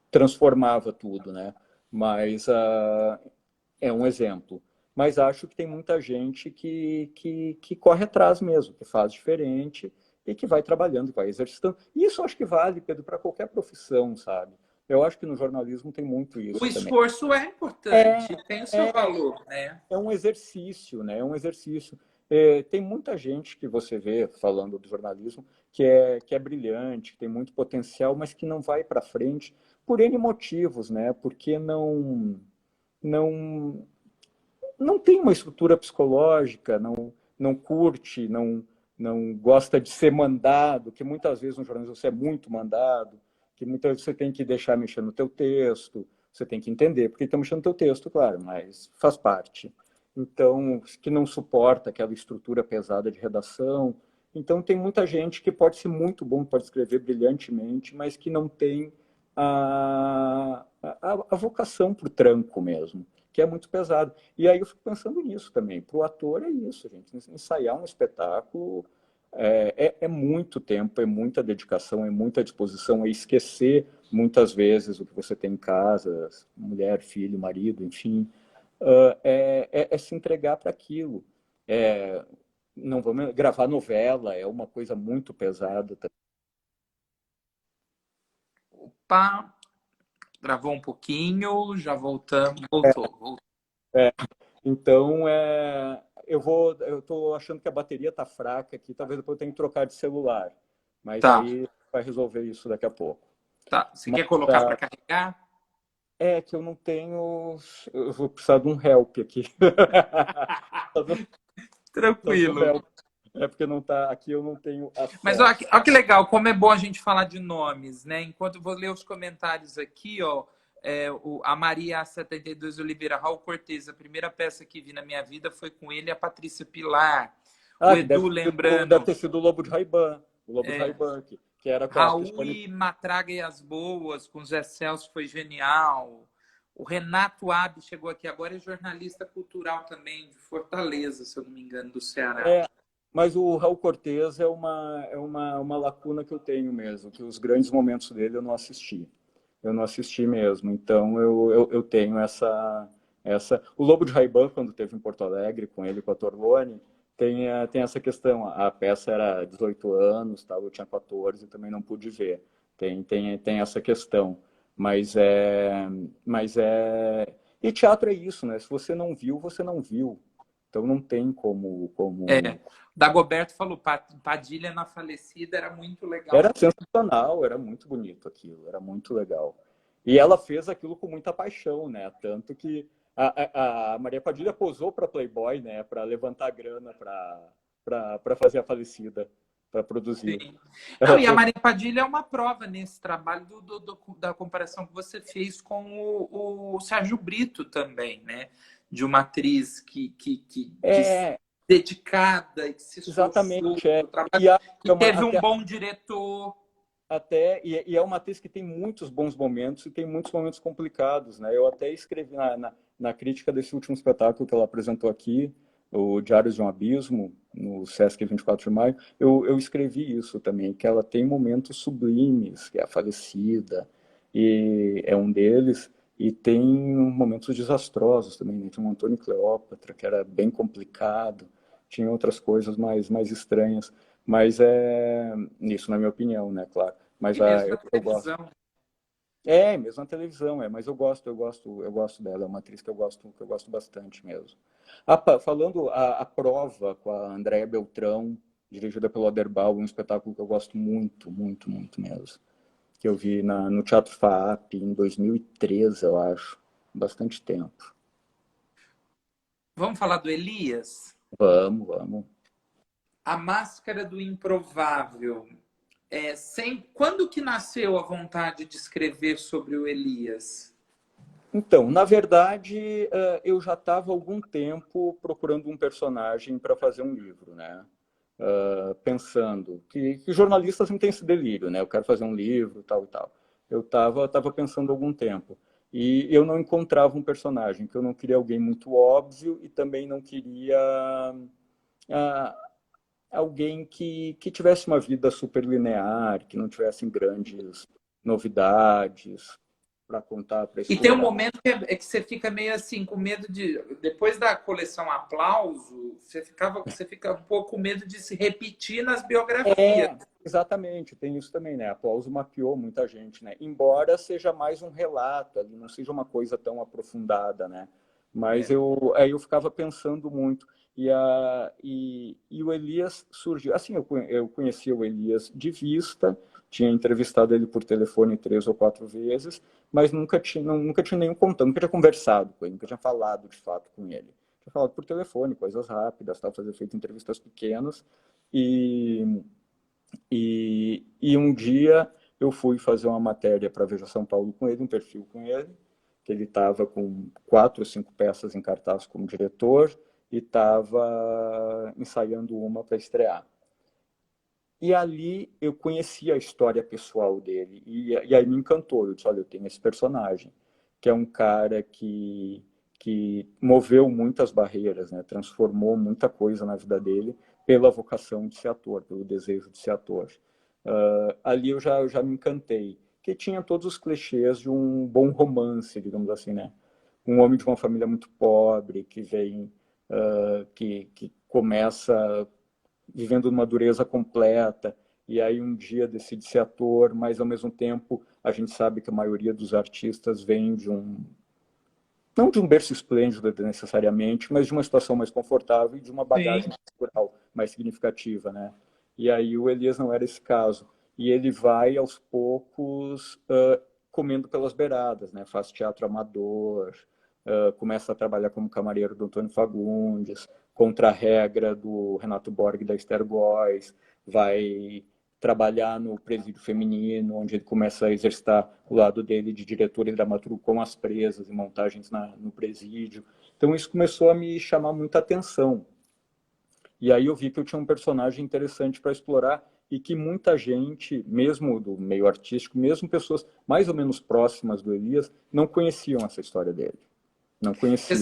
Speaker 2: transformava tudo, né? Mas é um exemplo. Mas acho que tem muita gente que corre atrás mesmo, que faz diferente e que vai trabalhando, vai exercitando. E isso acho que vale, Pedro, para qualquer profissão, sabe? Eu acho que no jornalismo tem muito
Speaker 1: O
Speaker 2: isso também.
Speaker 1: esforço é
Speaker 2: É,
Speaker 1: importante, tem o seu
Speaker 2: é,
Speaker 1: valor, né?
Speaker 2: é um exercício, né? É um exercício. Tem muita gente que você vê falando do jornalismo que é brilhante, que tem muito potencial, mas que não vai para frente por N motivos, né? Porque não não tem uma estrutura psicológica, não curte, não gosta de ser mandado, que muitas vezes no jornalismo você é muito mandado, que muitas vezes você tem que deixar mexer no teu texto, você tem que entender porque está mexendo no teu texto, claro, mas faz parte. Então, que não suporta aquela estrutura pesada de redação. Então, tem muita gente que pode ser muito bom, pode escrever brilhantemente, mas que não tem a vocação para o tranco mesmo, que é muito pesado. E aí eu fico pensando nisso também. Para o ator é isso, gente. Ensaiar um espetáculo é muito tempo, é muita dedicação, é muita disposição, é esquecer muitas vezes o que você tem em casa, mulher, filho, marido, enfim. É se entregar para aquilo. É, não vamos gravar novela, é uma coisa muito pesada.
Speaker 1: Opa, travou um pouquinho, já voltamos. Voltou.
Speaker 2: Então, eu estou achando que a bateria está fraca aqui, talvez depois eu tenha que trocar de celular, mas
Speaker 1: Tá,
Speaker 2: aí vai resolver isso daqui a pouco.
Speaker 1: tá. Você
Speaker 2: Mas
Speaker 1: quer colocar para carregar?
Speaker 2: é que eu não tenho, eu vou precisar de um help aqui. Precisar de um
Speaker 1: Tranquilo.
Speaker 2: help. É porque não tá, aqui eu não tenho
Speaker 1: Mas olha,
Speaker 2: acesso.
Speaker 1: olha que legal, como é bom a gente falar de nomes, né? Enquanto eu vou ler os comentários aqui, ó, a Maria 72 Oliveira, Raul Cortez, a primeira peça que vi na minha vida foi com ele e a Patrícia Pilar. O
Speaker 2: Que
Speaker 1: Edu
Speaker 2: deve
Speaker 1: lembrando,
Speaker 2: ter sido o Lobo de Ray-Ban, o Lobo de Ray-Ban, que era com a
Speaker 1: Raul
Speaker 2: Cristiane.
Speaker 1: e Matraga e as Boas, com Zé Celso, foi genial. O Renato Abi chegou aqui agora, é jornalista cultural também, de Fortaleza, se eu não me engano, do Ceará.
Speaker 2: É, mas o Raul Cortez uma lacuna que eu tenho mesmo, que os grandes momentos dele eu não assisti. Eu não assisti mesmo. Então eu tenho essa. O Lobo de Ray-Ban, quando teve em Porto Alegre com ele, com a Torlone, tem essa questão. A peça era 18 anos, tal, eu tinha 14 e também não pude ver. Tem essa questão. Mas é. Mas é. E teatro é isso, né? Se você não viu, você não viu. Então não tem como.
Speaker 1: Dagoberto falou, Padilha na falecida era muito legal
Speaker 2: Era
Speaker 1: também.
Speaker 2: sensacional, era muito bonito aquilo, era muito legal. E ela fez aquilo com muita paixão, né? Tanto que a Maria Padilha posou para Playboy, né? Para levantar grana para fazer a falecida, para produzir.
Speaker 1: Sim. Não, e a Maria Padilha é uma prova nesse trabalho da comparação que você fez com o Sérgio Brito também, né? De uma atriz
Speaker 2: É,
Speaker 1: dedicada e que se esforçou
Speaker 2: exatamente.
Speaker 1: no trabalho,
Speaker 2: E,
Speaker 1: que teve um bom diretor.
Speaker 2: e é uma atriz que tem muitos bons momentos e tem muitos momentos complicados, né? Eu até escrevi na crítica desse último espetáculo que ela apresentou aqui, o Diários de um Abismo, no Sesc 24 de Maio, eu escrevi isso também, que ela tem momentos sublimes, que é a falecida, e é um deles, e tem momentos desastrosos também, né? Tinha um Antônio e Cleópatra, que era bem complicado, tinha outras coisas mais estranhas, mas é isso na minha opinião, né, claro. Mas
Speaker 1: E mesmo na
Speaker 2: eu gosto.
Speaker 1: televisão.
Speaker 2: Mesmo na televisão, mas eu gosto dela, é uma atriz que eu gosto bastante mesmo. Falando a prova com a Andréa Beltrão, dirigida pelo Oderbal, um espetáculo que eu gosto muito, muito, muito mesmo. Que eu vi no Teatro FAAP em 2013, eu acho. Bastante tempo.
Speaker 1: Vamos falar do Elias?
Speaker 2: Vamos, vamos.
Speaker 1: A Máscara do Improvável. Quando que nasceu a vontade de escrever sobre o Elias?
Speaker 2: Então, na verdade, eu já estava há algum tempo procurando um personagem para fazer um livro, né? Pensando que jornalistas não têm esse delírio, né? Eu quero fazer um livro, tal e tal. Eu tava pensando há algum tempo. E eu não encontrava um personagem, que eu não queria alguém muito óbvio e também não queria ah, alguém que tivesse uma vida super linear, que não tivesse grandes novidades. para contar, para
Speaker 1: E tem um
Speaker 2: explorar.
Speaker 1: momento que você fica meio assim, com medo de. Depois da coleção Aplauso, você fica um pouco com medo de se repetir nas biografias.
Speaker 2: Exatamente, tem isso também, né? A Aplauso mapeou muita gente, né? Embora seja mais um relato, ali não seja uma coisa tão aprofundada, né? Mas
Speaker 1: É.
Speaker 2: aí eu ficava pensando muito. E o Elias surgiu. Assim, eu conhecia o Elias de vista, tinha entrevistado ele por telefone 3 ou 4 vezes, mas nunca tinha nenhum contato, nunca tinha conversado com ele, nunca tinha falado de fato com ele. Tinha falado por telefone, coisas rápidas, tal, fazer feito entrevistas pequenas. E e um dia eu fui fazer uma matéria para a Veja São Paulo com ele, um perfil com ele, que ele estava com 4 ou 5 peças em cartaz como diretor e estava ensaiando uma para estrear. E ali eu conheci a história pessoal dele, e aí me encantou. Eu disse, olha, eu tenho esse personagem, que é um cara que moveu muitas barreiras, né? Transformou muita coisa na vida dele pela vocação de ser ator, pelo desejo de ser ator. Ali eu já me encantei, que tinha todos os clichês de um bom romance, digamos assim, né? Um homem de uma família muito pobre, que vem, que começa vivendo numa dureza completa, e aí um dia decide ser ator, mas ao mesmo tempo a gente sabe que a maioria dos artistas vem de não de um berço esplêndido necessariamente, mas de uma situação mais confortável e de uma bagagem
Speaker 1: Sim.
Speaker 2: cultural mais significativa, né? E aí o Elias não era esse caso. E ele vai aos poucos comendo pelas beiradas, né? Faz teatro amador, começa a trabalhar como camareiro do Antônio Fagundes, contra a regra do Renato Borg e da Esther Góes, vai trabalhar no presídio feminino, onde ele começa a exercitar o lado dele de diretor e dramaturgo com as presas e montagens no presídio. Então isso começou a me chamar muita atenção. E aí eu vi que eu tinha um personagem interessante para explorar e que muita gente, mesmo do meio artístico, mesmo pessoas mais ou menos próximas do Elias, não conheciam essa história dele. Não conheciam.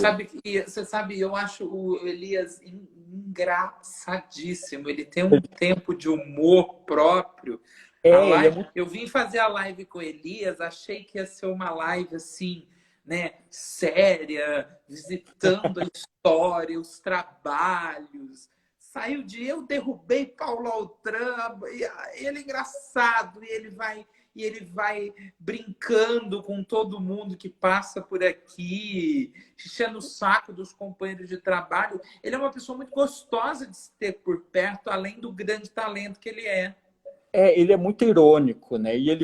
Speaker 1: Você sabe, eu acho o Elias engraçadíssimo. Ele tem um tempo de humor próprio. A
Speaker 2: Ele é
Speaker 1: live,
Speaker 2: muito.
Speaker 1: eu vim fazer a live com o Elias, achei que ia ser uma live assim, né, séria, visitando a história, os trabalhos. Saiu de eu derrubei Paulo Altran, e ele é engraçado, e ele vai brincando com todo mundo que passa por aqui, enchendo o saco dos companheiros de trabalho. Ele é uma pessoa muito gostosa de se ter por perto, além do grande talento que ele é.
Speaker 2: Ele é muito irônico, né? E
Speaker 1: Muito.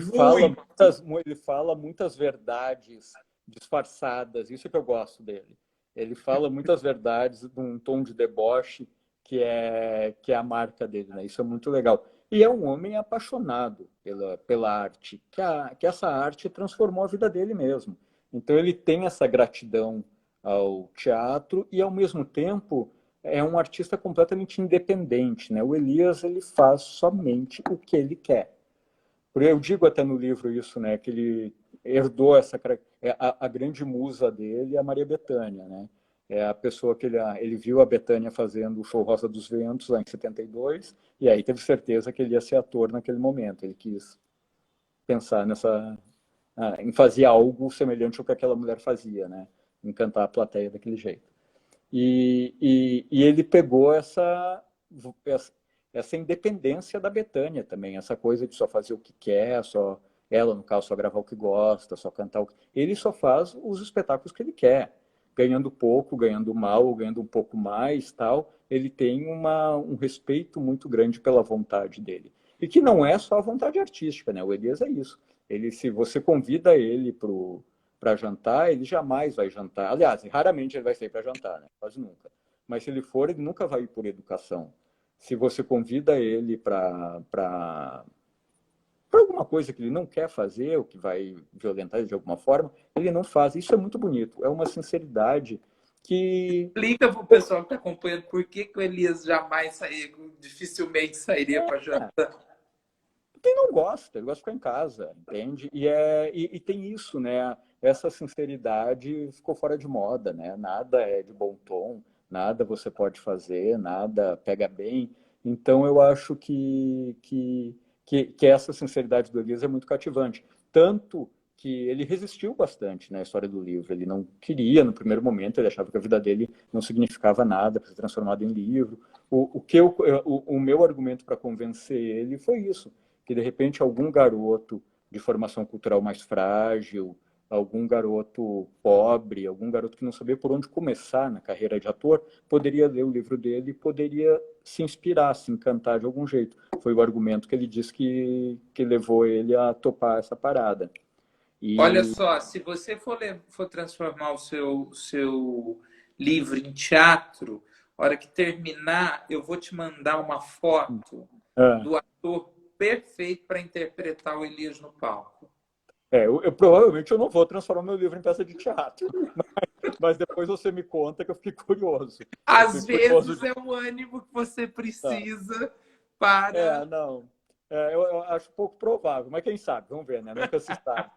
Speaker 2: ele fala muitas verdades disfarçadas. Isso é que eu gosto dele. Ele fala muitas verdades num tom de deboche que é a marca dele, né? Isso é muito legal. E é um homem apaixonado pela arte, que essa arte transformou a vida dele mesmo. Então ele tem essa gratidão ao teatro e ao mesmo tempo é um artista completamente independente, né? O Elias ele faz somente o que ele quer. Eu digo até no livro isso, né? Que ele herdou a grande musa dele, a Maria Bethânia, né? É a pessoa que ele viu a Bethânia fazendo o show Rosa dos Ventos lá em 72 e aí teve certeza que ele ia ser ator naquele momento. Ele quis pensar em fazer algo semelhante ao que aquela mulher fazia, né? Encantar a plateia daquele jeito. E ele pegou essa independência da Bethânia também, essa coisa de só fazer o que quer, ela, no caso, só gravar o que gosta, só cantar Ele só faz os espetáculos que ele quer, ganhando pouco, ganhando mal, ganhando um pouco mais, tal. Ele tem um respeito muito grande pela vontade dele. E que não é só a vontade artística, né? O Elias é isso. Se você convida ele para jantar, ele jamais vai jantar. Aliás, raramente ele vai sair para jantar, né? Quase nunca. Mas se ele for, ele nunca vai ir por educação. Se você convida ele para alguma coisa que ele não quer fazer, ou que vai violentar ele de alguma forma, ele não faz. Isso é muito bonito. É uma sinceridade que
Speaker 1: Explica para o pessoal que está acompanhando por que o Elias jamais sairia, dificilmente sairia para jantar.
Speaker 2: quem não gosta, ele gosta de ficar em casa, entende? E tem isso, né? Essa sinceridade ficou fora de moda, né? Nada é de bom tom, nada você pode fazer, nada pega bem. Então eu acho que essa sinceridade do Elias é muito cativante. Tanto que ele resistiu bastante na história do livro. Ele não queria, no primeiro momento, ele achava que a vida dele não significava nada para ser transformado em livro. O meu argumento para convencer ele foi isso, que de repente algum garoto de formação cultural mais frágil, algum garoto pobre, algum garoto que não sabia por onde começar na carreira de ator, poderia ler o livro dele e poderia se inspirar, se encantar de algum jeito. Foi o argumento que ele disse que levou ele a topar essa parada.
Speaker 1: Olha
Speaker 2: E
Speaker 1: só, se você for transformar seu livro em teatro, a hora que terminar, eu vou te mandar uma foto
Speaker 2: é,
Speaker 1: do ator perfeito para interpretar o Elias no palco.
Speaker 2: provavelmente eu não vou transformar meu livro em peça de teatro, mas depois você me conta que eu fiquei curioso. Eu
Speaker 1: Às
Speaker 2: fiquei curioso
Speaker 1: vezes
Speaker 2: de...
Speaker 1: é o ânimo que você
Speaker 2: Tá.
Speaker 1: precisa para.
Speaker 2: Não. Eu acho pouco provável, mas quem sabe? Vamos ver, né? Nunca se sabe.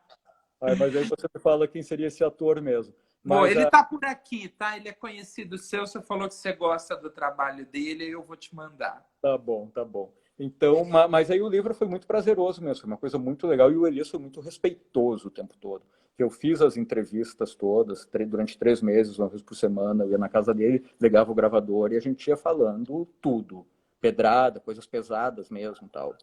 Speaker 2: Mas aí você me fala quem seria esse ator mesmo.
Speaker 1: Bom,
Speaker 2: Mas
Speaker 1: ele tá por aqui, tá? Ele é conhecido seu. Você falou que você gosta do trabalho dele, eu vou te mandar.
Speaker 2: tá bom, tá bom. Então, mas aí o livro foi muito prazeroso mesmo, foi uma coisa muito legal e o Elias foi muito respeitoso o tempo todo. Eu fiz as entrevistas todas durante 3 meses, uma vez por semana, eu ia na casa dele, ligava o gravador e a gente ia falando tudo, pedrada, coisas pesadas mesmo, tal.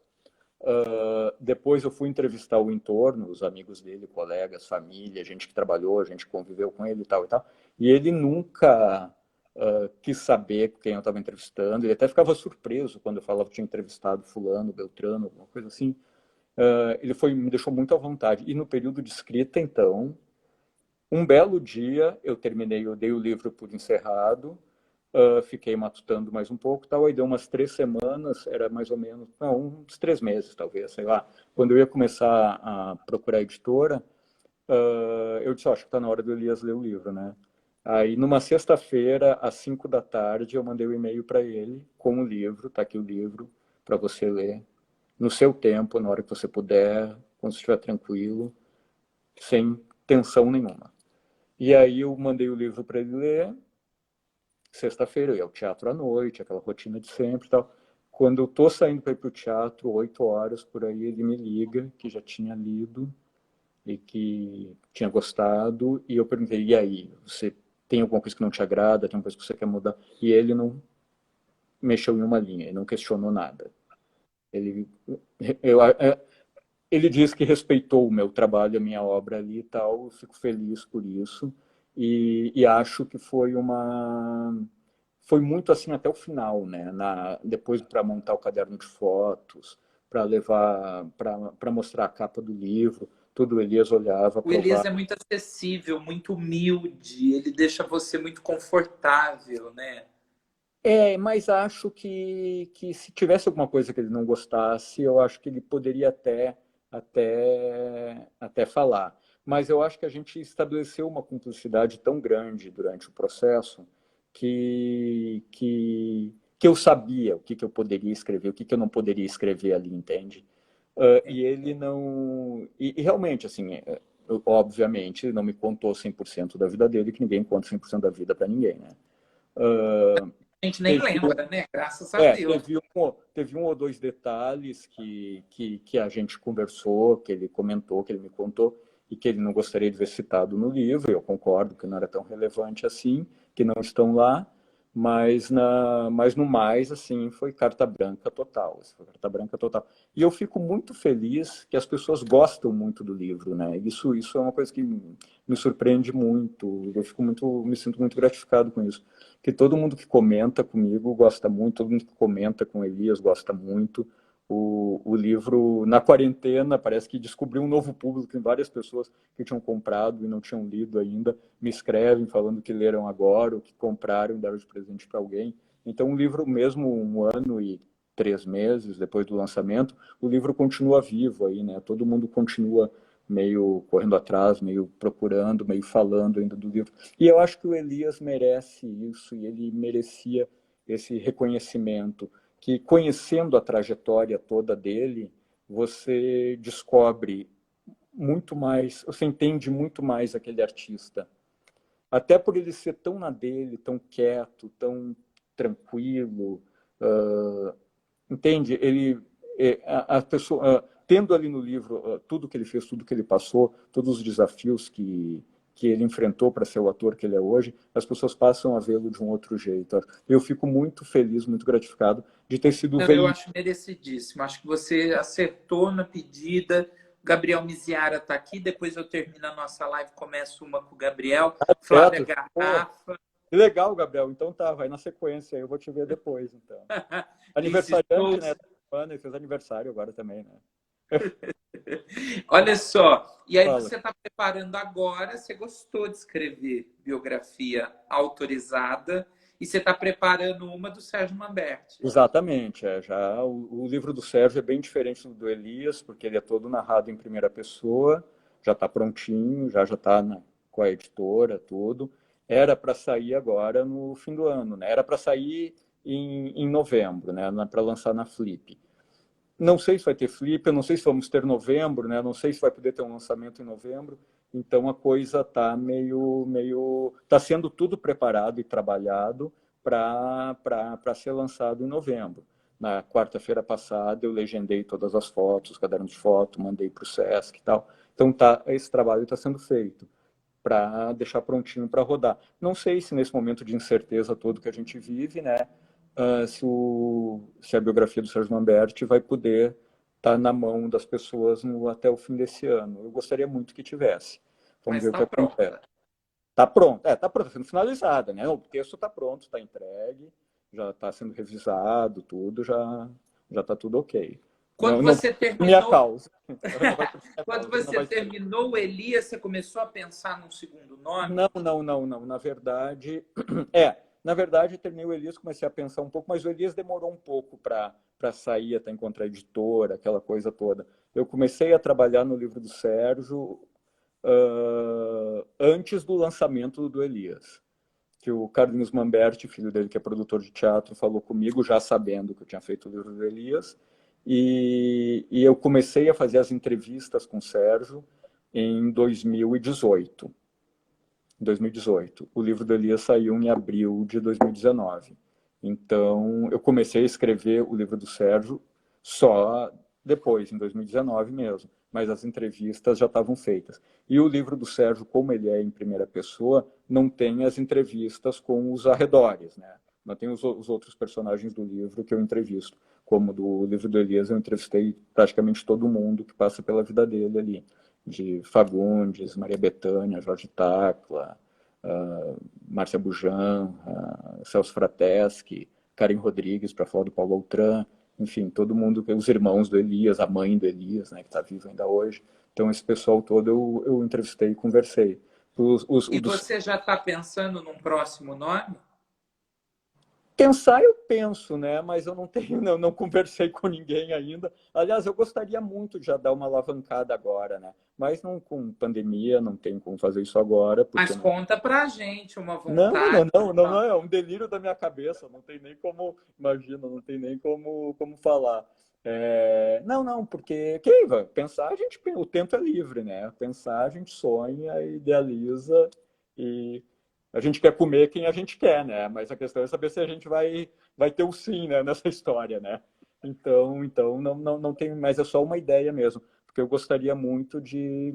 Speaker 2: Depois eu fui entrevistar o entorno, os amigos dele, colegas, família, gente que trabalhou, gente que conviveu com ele e tal e tal. E ele nunca quis saber quem eu estava entrevistando. Ele até ficava surpreso quando eu falava que tinha entrevistado fulano, Beltrano, alguma coisa assim. Me deixou muito à vontade. E no período de escrita, então, um belo dia eu dei o livro por encerrado. Fiquei matutando mais um pouco, tal, aí deu umas 3 semanas, era mais ou menos, não, uns 3 meses talvez, sei lá, quando eu ia começar a procurar editora, eu disse, acho que está na hora do Elias ler o livro, né? Aí numa sexta-feira, às 5 da tarde, eu mandei o e-mail para ele com o livro, tá aqui o livro, para você ler, no seu tempo, na hora que você puder, quando você estiver tranquilo, sem tensão nenhuma. E aí eu mandei o livro para ele ler. Sexta-feira eu ia ao teatro à noite, aquela rotina de sempre e tal. Quando eu tô saindo para ir pro teatro, 8 horas por aí, ele me liga que já tinha lido e que tinha gostado. E eu perguntei, e aí, você tem alguma coisa que não te agrada, tem alguma coisa que você quer mudar? E ele não mexeu em uma linha, ele não questionou nada. Ele, eu, ele disse que respeitou o meu trabalho, a minha obra ali e tal, eu fico feliz por isso. E acho que foi muito assim até o final, né? Depois para montar o caderno de fotos, para levar, para mostrar a capa do livro, tudo o Elias olhava,
Speaker 1: O Elias
Speaker 2: aprovava.
Speaker 1: é muito acessível, muito humilde, ele deixa você muito confortável, né?
Speaker 2: Mas acho que se tivesse alguma coisa que ele não gostasse, eu acho que ele poderia até falar. Mas eu acho que a gente estabeleceu uma cumplicidade tão grande durante o processo que eu sabia o que eu poderia escrever, o que eu não poderia escrever ali, entende? E ele não. E realmente, assim, obviamente, ele não me contou 100% da vida dele, que ninguém conta 100% da vida para ninguém, né?
Speaker 1: A gente nem
Speaker 2: Teve,
Speaker 1: lembra, né? Graças a Deus.
Speaker 2: teve um ou dois detalhes que a gente conversou, que ele comentou, que ele me contou, e que ele não gostaria de ver citado no livro. Eu concordo que não era tão relevante assim, que não estão lá, mas no mais, assim, foi carta branca total. Foi carta branca total. E eu fico muito feliz que as pessoas gostam muito do livro, né? Isso é uma coisa que me surpreende muito. Me sinto muito gratificado com isso, que todo mundo que comenta comigo gosta muito, todo mundo que comenta com Elias gosta muito. O livro, na quarentena, parece que descobriu um novo público. Tem várias pessoas que tinham comprado e não tinham lido ainda, me escrevem falando que leram agora, ou que compraram e deram de presente para alguém. Então, o livro, mesmo 1 ano e 3 meses depois do lançamento, o livro continua vivo aí, né? Todo mundo continua meio correndo atrás, meio procurando, meio falando ainda do livro. E eu acho que o Elias merece isso, e ele merecia esse reconhecimento, que conhecendo a trajetória toda dele, você descobre muito mais, você entende muito mais aquele artista. Até por ele ser tão na dele, tão quieto, tão tranquilo, entende? Ele, a pessoa, tendo ali no livro tudo que ele fez, tudo que ele passou, todos os desafios que ele enfrentou para ser o ator que ele é hoje, as pessoas passam a vê-lo de um outro jeito. Eu fico muito feliz, muito gratificado de ter sido
Speaker 1: Não, eu acho merecidíssimo. Acho que você acertou na pedida. O Gabriel Miziara está aqui. Depois eu termino a nossa live, começo uma com o Gabriel. Flávia Garrafa.
Speaker 2: Que legal, Gabriel. Então tá, vai na sequência. Eu vou te ver depois, então. Aniversariante, né? Ele fez aniversário agora também, né?
Speaker 1: Olha só, e aí
Speaker 2: Fala.
Speaker 1: você está preparando agora, você gostou de escrever biografia autorizada e você está preparando uma do Sérgio Manberti.
Speaker 2: Exatamente. Já o livro do Sérgio é bem diferente do Elias, porque ele é todo narrado em primeira pessoa, já está prontinho, já está com a editora, tudo. Era para sair agora no fim do ano, né? Era para sair em novembro, né? Para lançar na Flip. Não sei se vai ter Flip, eu não sei se vamos ter novembro, né? Não sei se vai poder ter um lançamento em novembro. Então a coisa está está sendo tudo preparado e trabalhado para ser lançado em novembro. Na quarta-feira passada eu legendei todas as fotos, caderno de foto, mandei para o Sesc e tal. Então esse trabalho está sendo feito para deixar prontinho para rodar. Não sei se nesse momento de incerteza todo que a gente vive, né? Se a biografia do Sérgio Manberti vai poder estar na mão das pessoas até o fim desse ano. Eu gostaria muito que tivesse. Vamos ver o que acontece. Está pronto, está pronto, sendo finalizada, né? O texto está pronto, está entregue, já está sendo revisado, tudo, já está tudo ok.
Speaker 1: Quando você terminou,
Speaker 2: minha causa.
Speaker 1: Quando você terminou o Elias, você começou a pensar num segundo nome?
Speaker 2: Não. Na verdade, terminei o Elias, comecei a pensar um pouco, mas o Elias demorou um pouco para sair, até encontrar a editora, aquela coisa toda. Eu comecei a trabalhar no livro do Sérgio antes do lançamento do Elias. Que o Carlinhos Mamberti, filho dele, que é produtor de teatro, falou comigo, já sabendo que eu tinha feito o livro do Elias. E eu comecei a fazer as entrevistas com o Sérgio em 2018. O livro do Elias saiu em abril de 2019. Então, eu comecei a escrever o livro do Sérgio só depois, em 2019 mesmo. Mas as entrevistas já estavam feitas. E o livro do Sérgio, como ele é em primeira pessoa, não tem as entrevistas com os arredores, né? Não tem os outros personagens do livro que eu entrevisto. Como do livro do Elias, eu entrevistei praticamente todo mundo que passa pela vida dele ali. De Fagundes, Maria Bethânia, Jorge Tacla, Márcia Bujan, Celso Frateschi, Karen Rodrigues, para falar do Paulo Outram, enfim, todo mundo, os irmãos do Elias, a mãe do Elias, né, que está vivo ainda hoje. Então, esse pessoal todo eu entrevistei e conversei.
Speaker 1: Você já está pensando num próximo nome?
Speaker 2: Pensar eu penso, né? Mas eu não conversei com ninguém ainda. Aliás, eu gostaria muito de já dar uma alavancada agora, né? Mas não, com pandemia, não tem como fazer isso agora.
Speaker 1: Mas conta pra gente uma vontade.
Speaker 2: Não, é um delírio da minha cabeça. Não tem nem como, imagina, não tem nem como falar. Porque pensar, o tempo é livre, né? Pensar, a gente sonha, idealiza e a gente quer comer quem a gente quer, né? Mas a questão é saber se a gente vai ter o sim, né, nessa história, né? Então não tem, mas é só uma ideia mesmo, porque eu gostaria muito de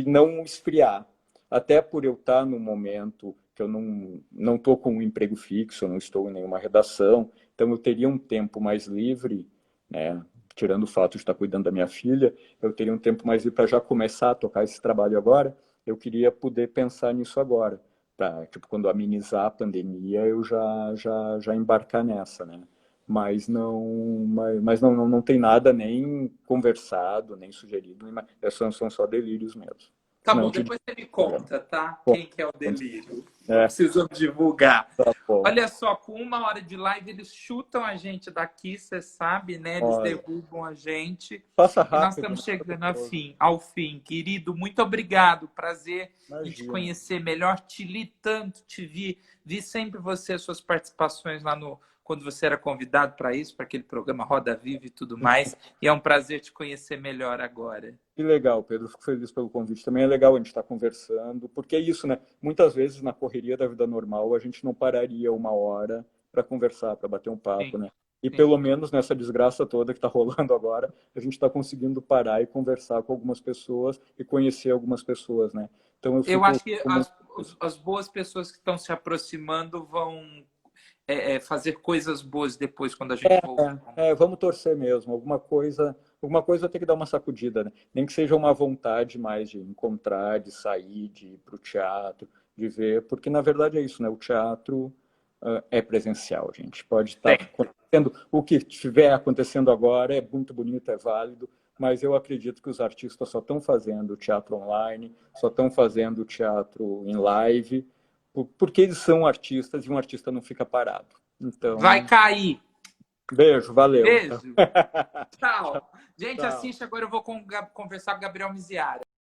Speaker 2: não esfriar. Até por eu estar num momento que eu não estou com um emprego fixo, eu não estou em nenhuma redação, então eu teria um tempo mais livre, né? Tirando o fato de estar cuidando da minha filha, eu teria um tempo mais livre para já começar a tocar esse trabalho agora. Eu queria poder pensar nisso agora. Tipo, quando amenizar a pandemia, eu já embarcar nessa, né? Mas não tem nada nem conversado, nem sugerido, são só delírios mesmo.
Speaker 1: Tá bom, depois você me conta, tá? Quem que é o delírio. Preciso divulgar.
Speaker 2: Tá bom.
Speaker 1: Olha só, com 1 hora de live, eles chutam a gente daqui, você sabe, né? Eles derrubam a gente.
Speaker 2: Passa rápido.
Speaker 1: E nós estamos chegando ao fim. Querido, muito obrigado. Prazer em te conhecer melhor. Te li tanto, te vi. Vi sempre você, suas participações lá quando você era convidado para isso, para aquele programa Roda Viva e tudo mais. E é um prazer te conhecer melhor agora.
Speaker 2: Que legal, Pedro. Fico feliz pelo convite. Também é legal a gente estar conversando, porque é isso, né? Muitas vezes, na correria da vida normal, a gente não pararia 1 hora para conversar, para bater um papo, né? E
Speaker 1: sim.
Speaker 2: pelo menos nessa desgraça toda que está rolando agora, a gente está conseguindo parar e conversar com algumas pessoas e conhecer algumas pessoas, né? Então eu
Speaker 1: Eu
Speaker 2: fico
Speaker 1: acho que
Speaker 2: como
Speaker 1: as boas pessoas que estão se aproximando vão fazer coisas boas depois, quando a gente voltar.
Speaker 2: vamos torcer mesmo. Alguma coisa tem que dar uma sacudida, né? Nem que seja uma vontade mais de encontrar, de sair, de ir para o teatro, de ver, porque na verdade é isso, né? O teatro é presencial, gente. Pode estar acontecendo, o que estiver acontecendo agora é muito bonito, é válido, mas eu acredito que os artistas só estão fazendo teatro online, só estão fazendo teatro em live, porque eles são artistas e um artista não fica parado.
Speaker 1: Vai
Speaker 2: Então,
Speaker 1: cair.
Speaker 2: beijo, valeu.
Speaker 1: Beijo. Tchau. Gente,
Speaker 2: Tchau.
Speaker 1: assiste agora. Eu vou conversar com o Gabriel Miziara.